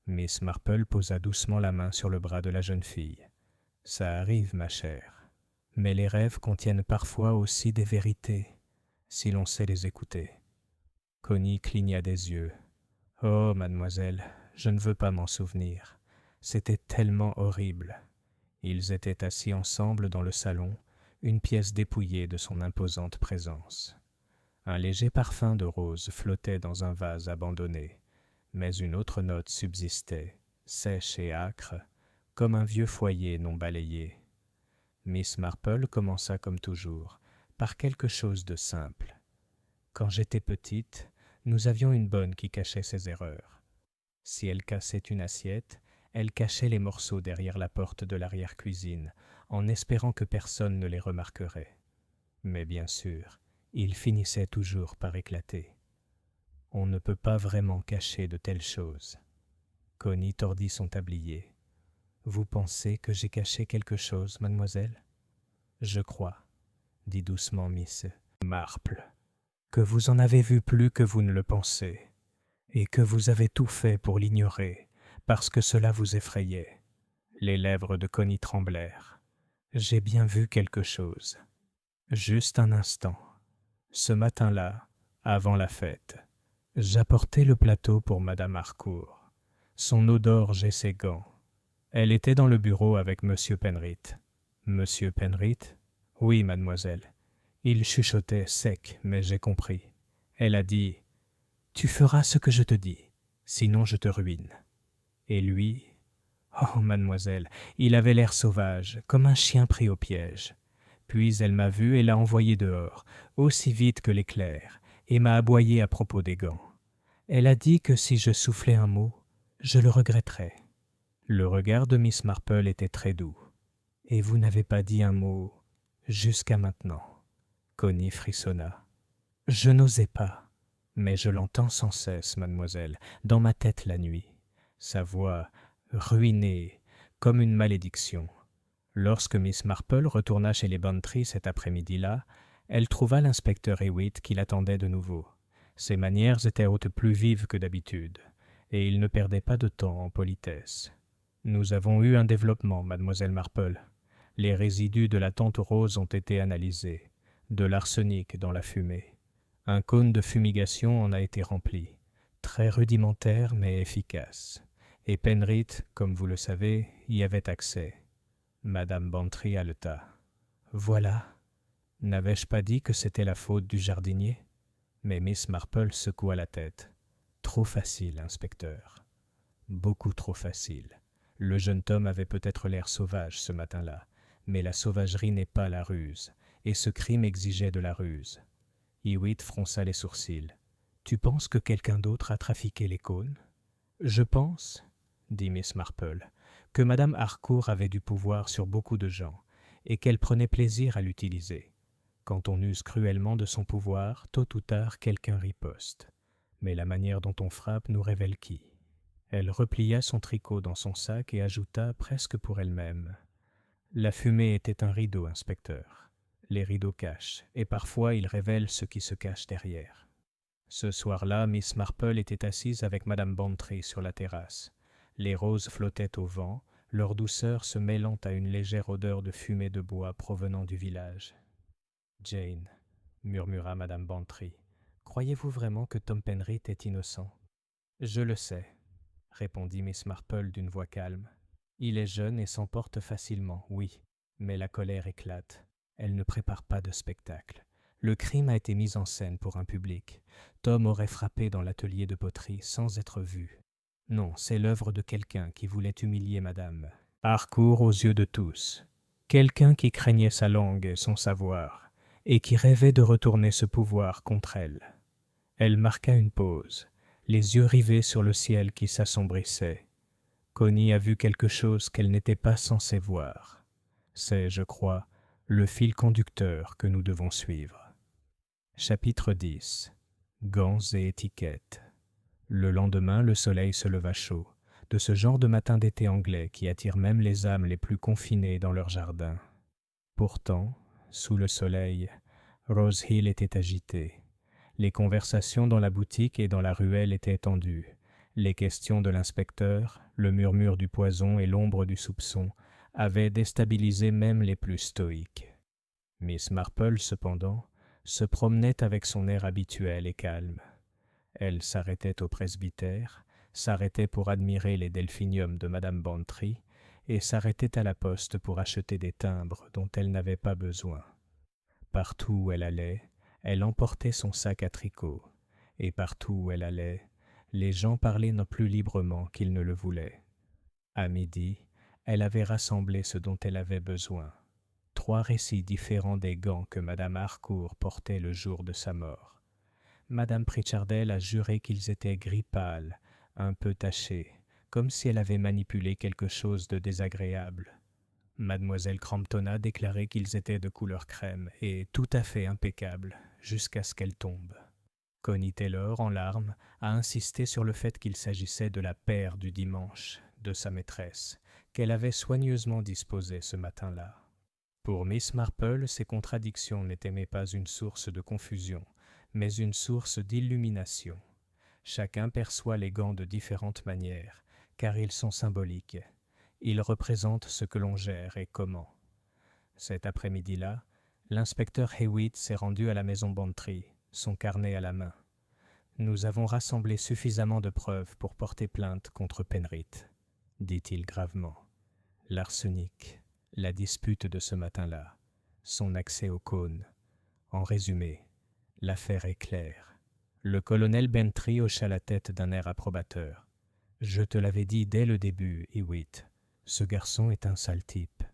Miss Marple posa doucement la main sur le bras de la jeune fille. « Ça arrive, ma chère. Mais les rêves contiennent parfois aussi des vérités, si l'on sait les écouter. » Connie cligna des yeux. « Oh, mademoiselle, je ne veux pas m'en souvenir. C'était tellement horrible. » Ils étaient assis ensemble dans le salon, une pièce dépouillée de son imposante présence. Un léger parfum de rose flottait dans un vase abandonné, mais une autre note subsistait, sèche et âcre, comme un vieux foyer non balayé. Miss Marple commença comme toujours, par quelque chose de simple. « Quand j'étais petite, nous avions une bonne qui cachait ses erreurs. Si elle cassait une assiette, elle cachait les morceaux derrière la porte de l'arrière-cuisine, en espérant que personne ne les remarquerait. Mais bien sûr, il finissait toujours par éclater. On ne peut pas vraiment cacher de telles choses. » Connie tordit son tablier. « Vous pensez que j'ai caché quelque chose, mademoiselle ? » ?»« Je crois, » dit doucement Miss Marple, « que vous en avez vu plus que vous ne le pensez, et que vous avez tout fait pour l'ignorer, parce que cela vous effrayait. » Les lèvres de Connie tremblèrent. « J'ai bien vu quelque chose. Juste un instant. Ce matin-là, avant la fête, j'apportais le plateau pour Madame Harcourt, son eau d'orge et ses gants. Elle était dans le bureau avec Monsieur Penrith. »« Monsieur Penrith ? » ?»« Oui, mademoiselle. Il chuchotait sec, mais j'ai compris. Elle a dit « Tu feras ce que je te dis, sinon je te ruine. » Et lui, oh, mademoiselle, il avait l'air sauvage, comme un chien pris au piège. Puis elle m'a vu et l'a envoyé dehors, aussi vite que l'éclair, et m'a aboyé à propos des gants. Elle a dit que si je soufflais un mot, je le regretterais. Le regard de Miss Marple était très doux. « Et vous n'avez pas dit un mot jusqu'à maintenant. » Connie frissonna. « Je n'osais pas, mais je l'entends sans cesse, mademoiselle, dans ma tête la nuit. Sa voix, ruinée, comme une malédiction. » Lorsque Miss Marple retourna chez les Bantry cet après-midi-là, elle trouva l'inspecteur Hewitt qui l'attendait de nouveau. Ses manières étaient plus vives que d'habitude, et il ne perdait pas de temps en politesse. « Nous avons eu un développement, mademoiselle Marple. Les résidus de la tante rose ont été analysés. De l'arsenic dans la fumée. Un cône de fumigation en a été rempli. Très rudimentaire mais efficace. Et Penrith, comme vous le savez, y avait accès. » Madame Bantry haleta. « Voilà. N'avais-je pas dit que c'était la faute du jardinier ?» Mais Miss Marple secoua la tête. « Trop facile, inspecteur. Beaucoup trop facile. Le jeune Tom avait peut-être l'air sauvage ce matin-là, mais la sauvagerie n'est pas la ruse, et ce crime exigeait de la ruse. » Hewitt fronça les sourcils. « Tu penses que quelqu'un d'autre a trafiqué les cônes ?»« Je pense, » dit Miss Marple, « que Madame Harcourt avait du pouvoir sur beaucoup de gens, et qu'elle prenait plaisir à l'utiliser. Quand on use cruellement de son pouvoir, tôt ou tard quelqu'un riposte. Mais la manière dont on frappe nous révèle qui. » Elle replia son tricot dans son sac et ajouta presque pour elle-même. « La fumée était un rideau, inspecteur. Les rideaux cachent, et parfois ils révèlent ce qui se cache derrière. » Ce soir-là, Miss Marple était assise avec Madame Bantry sur la terrasse. Les roses flottaient au vent, leur douceur se mêlant à une légère odeur de fumée de bois provenant du village. « Jane, » murmura Madame Bantry, « croyez-vous vraiment que Tom Penrith est innocent ?»« Je le sais, » répondit Miss Marple d'une voix calme. « Il est jeune et s'emporte facilement, oui, mais la colère éclate. Elle ne prépare pas de spectacle. Le crime a été mis en scène pour un public. Tom aurait frappé dans l'atelier de poterie sans être vu. Non, c'est l'œuvre de quelqu'un qui voulait humilier Madame Harcourt aux yeux de tous. Quelqu'un qui craignait sa langue et son savoir, et qui rêvait de retourner ce pouvoir contre elle. » Elle marqua une pause, les yeux rivés sur le ciel qui s'assombrissait. Connie a vu quelque chose qu'elle n'était pas censée voir. C'est, je crois, le fil conducteur que nous devons suivre. Chapitre 10. Gants et étiquettes. Le lendemain, le soleil se leva chaud, de ce genre de matin d'été anglais qui attire même les âmes les plus confinées dans leur jardin. Pourtant, sous le soleil, Rose Hill était agitée. Les conversations dans la boutique et dans la ruelle étaient tendues. Les questions de l'inspecteur, le murmure du poison et l'ombre du soupçon avaient déstabilisé même les plus stoïques. Miss Marple, cependant, se promenait avec son air habituel et calme. Elle s'arrêtait au presbytère, s'arrêtait pour admirer les delphiniums de Madame Bantry et s'arrêtait à la poste pour acheter des timbres dont elle n'avait pas besoin. Partout où elle allait, elle emportait son sac à tricot, et partout où elle allait, les gens parlaient non plus librement qu'ils ne le voulaient. À midi, elle avait rassemblé ce dont elle avait besoin. 3 récits différents des gants que Madame Harcourt portait le jour de sa mort. Madame Pritchardel a juré qu'ils étaient gris pâle, un peu tachés, comme si elle avait manipulé quelque chose de désagréable. Mademoiselle Crampton a déclaré qu'ils étaient de couleur crème et tout à fait impeccables, jusqu'à ce qu'elle tombe. Connie Taylor, en larmes, a insisté sur le fait qu'il s'agissait de la paire du dimanche, de sa maîtresse, qu'elle avait soigneusement disposée ce matin-là. Pour Miss Marple, ces contradictions n'étaient pas une source de confusion, mais une source d'illumination. Chacun perçoit les gants de différentes manières, car ils sont symboliques. Ils représentent ce que l'on gère et comment. Cet après-midi-là, l'inspecteur Hewitt s'est rendu à la maison Bantry, son carnet à la main. Nous avons rassemblé suffisamment de preuves pour porter plainte contre Penrith, dit-il gravement. L'arsenic, la dispute de ce matin-là, son accès au cône. En résumé, l'affaire est claire. Le colonel Bantry hocha la tête d'un air approbateur. Je te l'avais dit dès le début, Hewitt. Ce garçon est un sale type.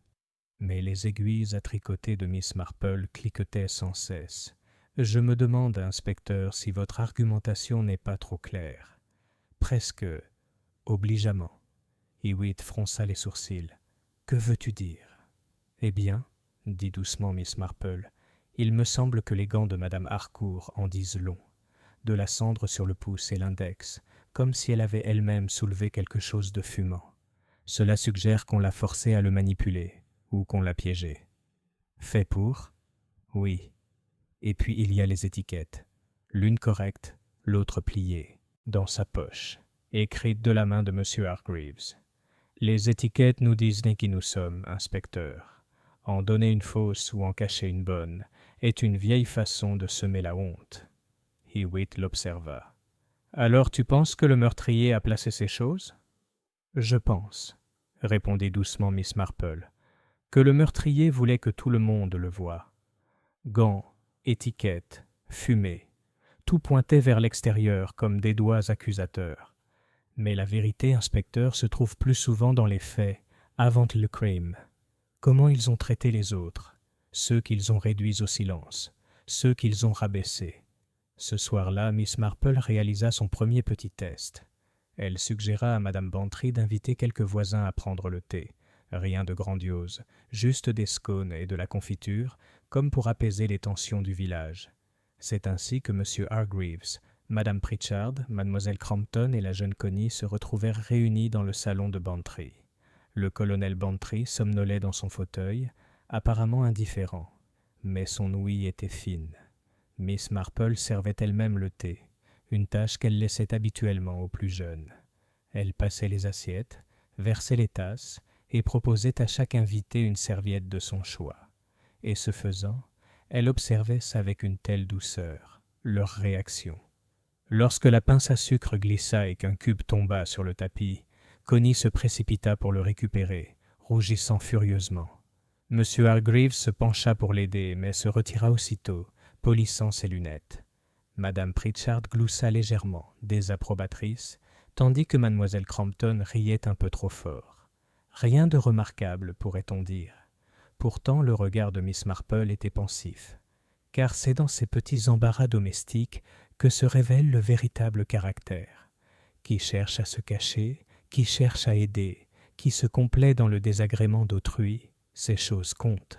Mais les aiguilles à tricoter de Miss Marple cliquetaient sans cesse. Je me demande, inspecteur, si votre argumentation n'est pas trop claire. Presque obligeamment. Hewitt fronça les sourcils. Que veux-tu dire? Eh bien, dit doucement Miss Marple, il me semble que les gants de Madame Harcourt en disent long. De la cendre sur le pouce et l'index, comme si elle avait elle-même soulevé quelque chose de fumant. Cela suggère qu'on l'a forcée à le manipuler, ou qu'on l'a piégé. Fait pour? Oui. Et puis il y a les étiquettes. L'une correcte, l'autre pliée, dans sa poche, écrite de la main de M. Hargreaves. Les étiquettes nous disent qui nous sommes, inspecteur. En donner une fausse ou en cacher une bonne est une vieille façon de semer la honte. Hewitt l'observa. Alors tu penses que le meurtrier a placé ces choses? Je pense, répondit doucement Miss Marple, que le meurtrier voulait que tout le monde le voie. Gants, étiquettes, fumée, tout pointait vers l'extérieur comme des doigts accusateurs. Mais la vérité, inspecteur, se trouve plus souvent dans les faits, avant le crime. Comment ils ont traité les autres, ceux qu'ils ont réduits au silence, ceux qu'ils ont rabaissés. Ce soir-là, Miss Marple réalisa son premier petit test. Elle suggéra à Madame Bantry d'inviter quelques voisins à prendre le thé. Rien de grandiose, juste des scones et de la confiture, comme pour apaiser les tensions du village. C'est ainsi que M. Hargreaves, Madame Pritchard, Mademoiselle Crampton et la jeune Connie se retrouvèrent réunis dans le salon de Bantry. Le colonel Bantry somnolait dans son fauteuil, apparemment indifférent, mais son ouïe était fine. Miss Marple servait elle-même le thé, une tâche qu'elle laissait habituellement aux plus jeunes. Elle passait les assiettes, versait les tasses et proposait à chaque invité une serviette de son choix. Et ce faisant, elle observait avec une telle douceur leur réaction. Lorsque la pince à sucre glissa et qu'un cube tomba sur le tapis, Connie se précipita pour le récupérer, rougissant furieusement. M. Hargreaves se pencha pour l'aider, mais se retira aussitôt, polissant ses lunettes. Madame Pritchard gloussa légèrement, désapprobatrice, tandis que Mademoiselle Crampton riait un peu trop fort. Rien de remarquable, pourrait-on dire. Pourtant, le regard de Miss Marple était pensif, car c'est dans ces petits embarras domestiques que se révèle le véritable caractère, qui cherche à se cacher, qui cherche à aider, qui se complaît dans le désagrément d'autrui, ces choses comptent.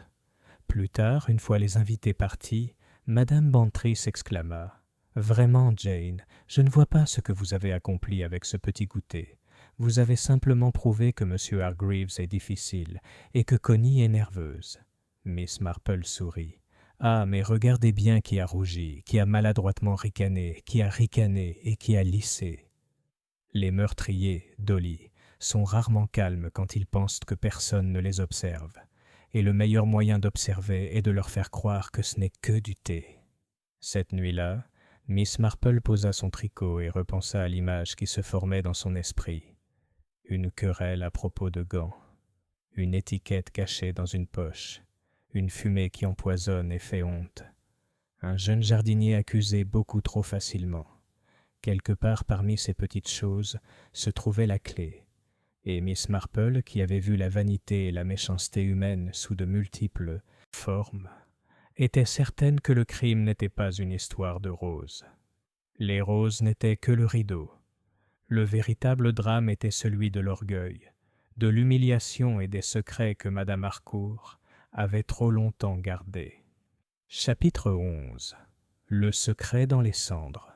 Plus tard, une fois les invités partis, Madame Bantry s'exclama « Vraiment, Jane, je ne vois pas ce que vous avez accompli avec ce petit goûter. Vous avez simplement prouvé que M. Hargreaves est difficile et que Connie est nerveuse. Miss Marple sourit. Ah, mais regardez bien qui a rougi, qui a maladroitement ricané, qui a ricané et qui a lissé. Les meurtriers, Dolly, sont rarement calmes quand ils pensent que personne ne les observe. Et le meilleur moyen d'observer est de leur faire croire que ce n'est que du thé. Cette nuit-là, Miss Marple posa son tricot et repensa à l'image qui se formait dans son esprit. Une querelle à propos de gants, une étiquette cachée dans une poche, une fumée qui empoisonne et fait honte, un jeune jardinier accusé beaucoup trop facilement. Quelque part parmi ces petites choses se trouvait la clé, et Miss Marple, qui avait vu la vanité et la méchanceté humaine sous de multiples formes, était certaine que le crime n'était pas une histoire de roses. Les roses n'étaient que le rideau. Le véritable drame était celui de l'orgueil, de l'humiliation et des secrets que Madame Harcourt avait trop longtemps gardés. Chapitre 11. Le secret dans les cendres.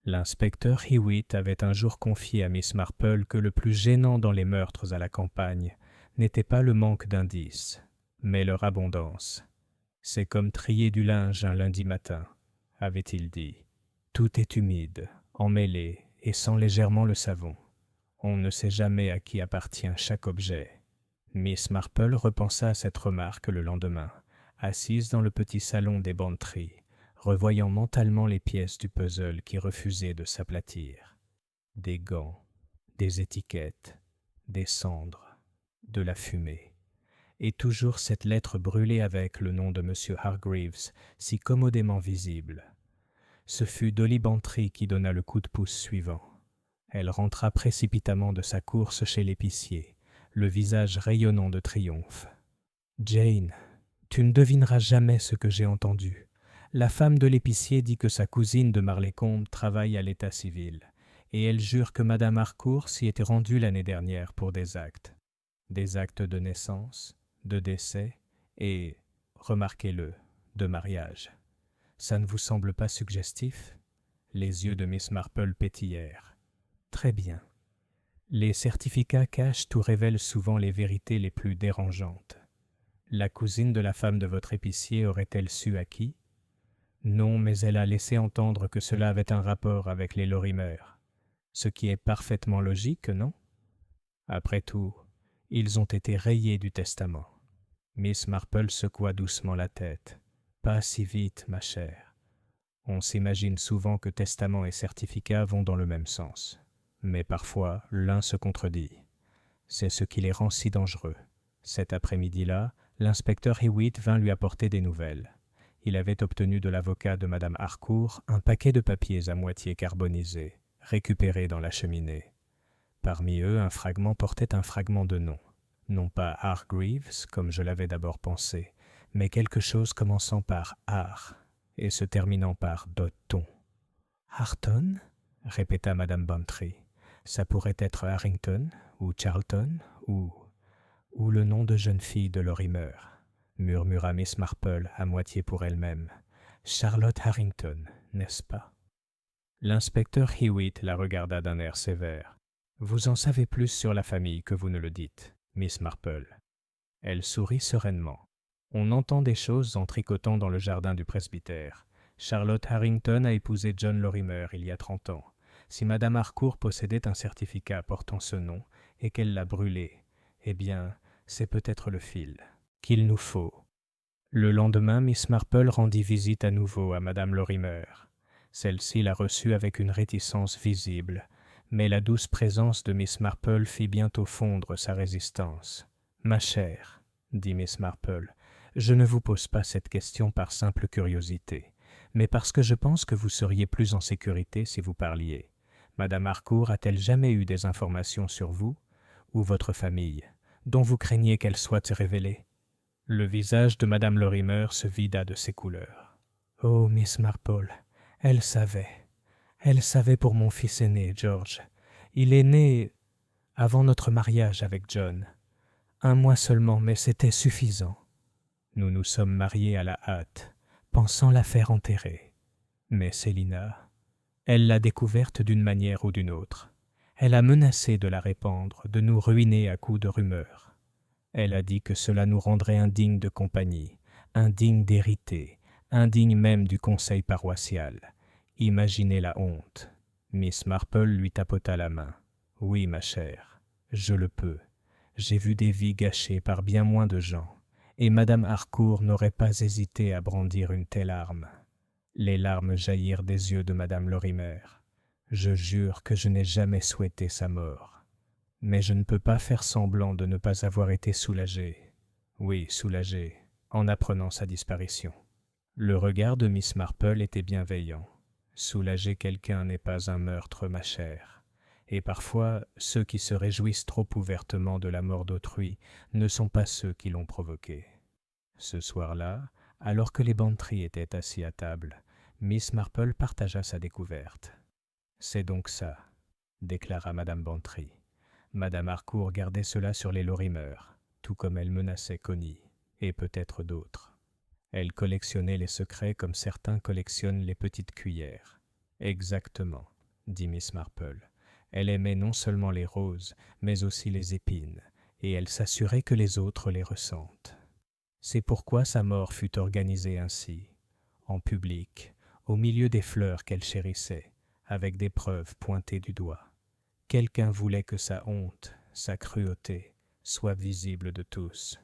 L'inspecteur Hewitt avait un jour confié à Miss Marple que le plus gênant dans les meurtres à la campagne n'était pas le manque d'indices, mais leur abondance. C'est comme trier du linge un lundi matin, avait-il dit. Tout est humide, emmêlé et sent légèrement le savon. On ne sait jamais à qui appartient chaque objet. Miss Marple repensa à cette remarque le lendemain, assise dans le petit salon des Bantry, revoyant mentalement les pièces du puzzle qui refusaient de s'aplatir. Des gants, des étiquettes, des cendres, de la fumée. Et toujours cette lettre brûlée avec le nom de M. Hargreaves, si commodément visible. Ce fut Dolly Bantry qui donna le coup de pouce suivant. Elle rentra précipitamment de sa course chez l'épicier, le visage rayonnant de triomphe. « Jane, tu ne devineras jamais ce que j'ai entendu. La femme de l'épicier dit que sa cousine de Marlécombe travaille à l'état civil, et elle jure que Madame Harcourt s'y était rendue l'année dernière pour des actes. Des actes de naissance, de décès et, remarquez-le, de mariage. Ça ne vous semble pas suggestif ?» Les yeux de Miss Marple pétillèrent. « Très bien. Les certificats cachent ou révèlent souvent les vérités les plus dérangeantes. La cousine de la femme de votre épicier aurait-elle su à qui? Non, mais elle a laissé entendre que cela avait un rapport avec les Lorimer. Ce qui est parfaitement logique, non? Après tout, ils ont été rayés du testament. » Miss Marple secoua doucement la tête. « Pas si vite, ma chère. On s'imagine souvent que testament et certificat vont dans le même sens. Mais parfois, l'un se contredit. C'est ce qui les rend si dangereux. Cet après-midi-là, l'inspecteur Hewitt vint lui apporter des nouvelles. Il avait obtenu de l'avocat de Madame Harcourt un paquet de papiers à moitié carbonisés, récupérés dans la cheminée. Parmi eux, un fragment portait un fragment de nom. Non pas Hargreaves, comme je l'avais d'abord pensé, mais quelque chose commençant par Har et se terminant par Dotton. « Harton » répéta Madame Bantry. « Ça pourrait être Harrington, ou Charlton, ou le nom de jeune fille de Lorimer, » murmura Miss Marple à moitié pour elle-même. « Charlotte Harrington, n'est-ce pas ?» L'inspecteur Hewitt la regarda d'un air sévère. « Vous en savez plus sur la famille que vous ne le dites, Miss Marple. » Elle sourit sereinement. « On entend des choses en tricotant dans le jardin du presbytère. Charlotte Harrington a épousé John Lorimer il y a 30 ans. Si Madame Harcourt possédait un certificat portant ce nom et qu'elle l'a brûlé, eh bien, c'est peut-être le fil qu'il nous faut. » Le lendemain, Miss Marple rendit visite à nouveau à Madame Lorimer. Celle-ci la reçut avec une réticence visible, mais la douce présence de Miss Marple fit bientôt fondre sa résistance. « Ma chère, » dit Miss Marple, « je ne vous pose pas cette question par simple curiosité, mais parce que je pense que vous seriez plus en sécurité si vous parliez. Madame Harcourt a-t-elle jamais eu des informations sur vous ou votre famille, dont vous craignez qu'elles soient révélées ?» Le visage de Madame Lorimer se vida de ses couleurs. « Oh, Miss Marple, elle savait pour mon fils aîné, George. Il est né avant notre mariage avec John. 1 mois seulement, mais c'était suffisant. Nous nous sommes mariés à la hâte, pensant la faire enterrer. Mais Célina, elle l'a découverte d'une manière ou d'une autre. Elle a menacé de la répandre, de nous ruiner à coups de rumeurs. Elle a dit que cela nous rendrait indignes de compagnie, indignes d'hériter, indignes même du conseil paroissial. Imaginez la honte. Miss Marple lui tapota la main. Oui, ma chère, je le peux. J'ai vu des vies gâchées par bien moins de gens, et Madame Harcourt n'aurait pas hésité à brandir une telle arme. Les larmes jaillirent des yeux de Madame Lorimer. Je jure que je n'ai jamais souhaité sa mort. Mais je ne peux pas faire semblant de ne pas avoir été soulagé. Oui, soulagé, en apprenant sa disparition. Le regard de Miss Marple était bienveillant. Soulager quelqu'un n'est pas un meurtre, ma chère. Et parfois, ceux qui se réjouissent trop ouvertement de la mort d'autrui ne sont pas ceux qui l'ont provoquée. Ce soir-là, alors que les Bantry étaient assis à table, Miss Marple partagea sa découverte. « C'est donc ça, » déclara Madame Bantry. Madame Harcourt gardait cela sur les Lorimer, tout comme elle menaçait Connie, et peut-être d'autres. Elle collectionnait les secrets comme certains collectionnent les petites cuillères. Exactement, dit Miss Marple. Elle aimait non seulement les roses, mais aussi les épines, et elle s'assurait que les autres les ressentent. C'est pourquoi sa mort fut organisée ainsi, en public, au milieu des fleurs qu'elle chérissait, avec des preuves pointées du doigt. Quelqu'un voulait que sa honte, sa cruauté, soient visibles de tous.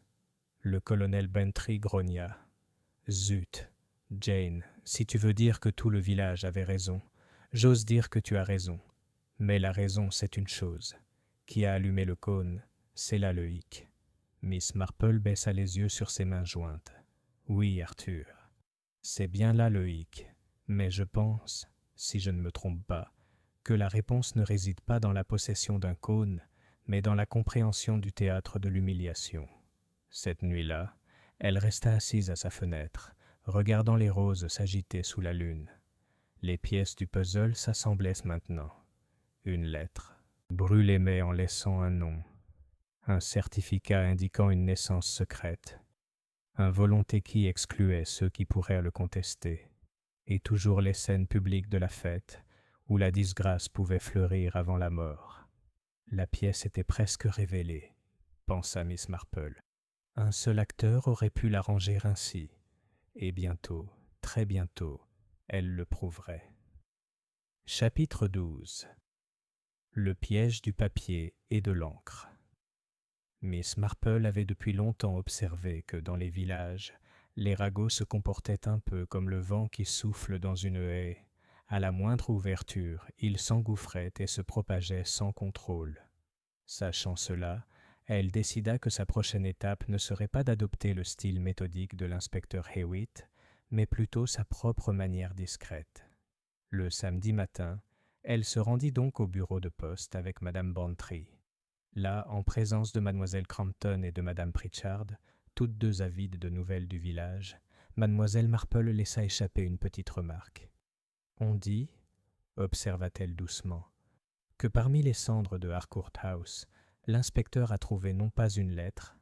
Le colonel Bantry grogna. « Zut, Jane, si tu veux dire que tout le village avait raison, j'ose dire que tu as raison. Mais la raison, c'est une chose. Qui a allumé le cône, c'est là le hic. » Miss Marple baissa les yeux sur ses mains jointes. « Oui, Arthur, c'est bien là le hic. Mais je pense, si je ne me trompe pas, que la réponse ne réside pas dans la possession d'un cône, mais dans la compréhension du théâtre de l'humiliation. » Cette nuit-là, elle resta assise à sa fenêtre, regardant les roses s'agiter sous la lune. Les pièces du puzzle s'assemblaient maintenant. Une lettre. Brûle aimait en laissant un nom. Un certificat indiquant une naissance secrète. Un volonté qui excluait ceux qui pourraient le contester. Et toujours les scènes publiques de la fête, où la disgrâce pouvait fleurir avant la mort. La pièce était presque révélée, pensa Miss Marple. Un seul acteur aurait pu l'arranger ainsi, et bientôt, très bientôt, elle le prouverait. Chapitre 12. Le piège du papier et de l'encre. Miss Marple avait depuis longtemps observé que dans les villages, les ragots se comportaient un peu comme le vent qui souffle dans une haie. À la moindre ouverture, ils s'engouffraient et se propageaient sans contrôle. Sachant cela, elle décida que sa prochaine étape ne serait pas d'adopter le style méthodique de l'inspecteur Hewitt, mais plutôt sa propre manière discrète. Le samedi matin, elle se rendit donc au bureau de poste avec Madame Bantry. Là, en présence de Mademoiselle Crampton et de Madame Pritchard, toutes deux avides de nouvelles du village, Mademoiselle Marple laissa échapper une petite remarque. « On dit, observa-t-elle doucement, que parmi les cendres de Harcourt House, l'inspecteur a trouvé non pas une lettre,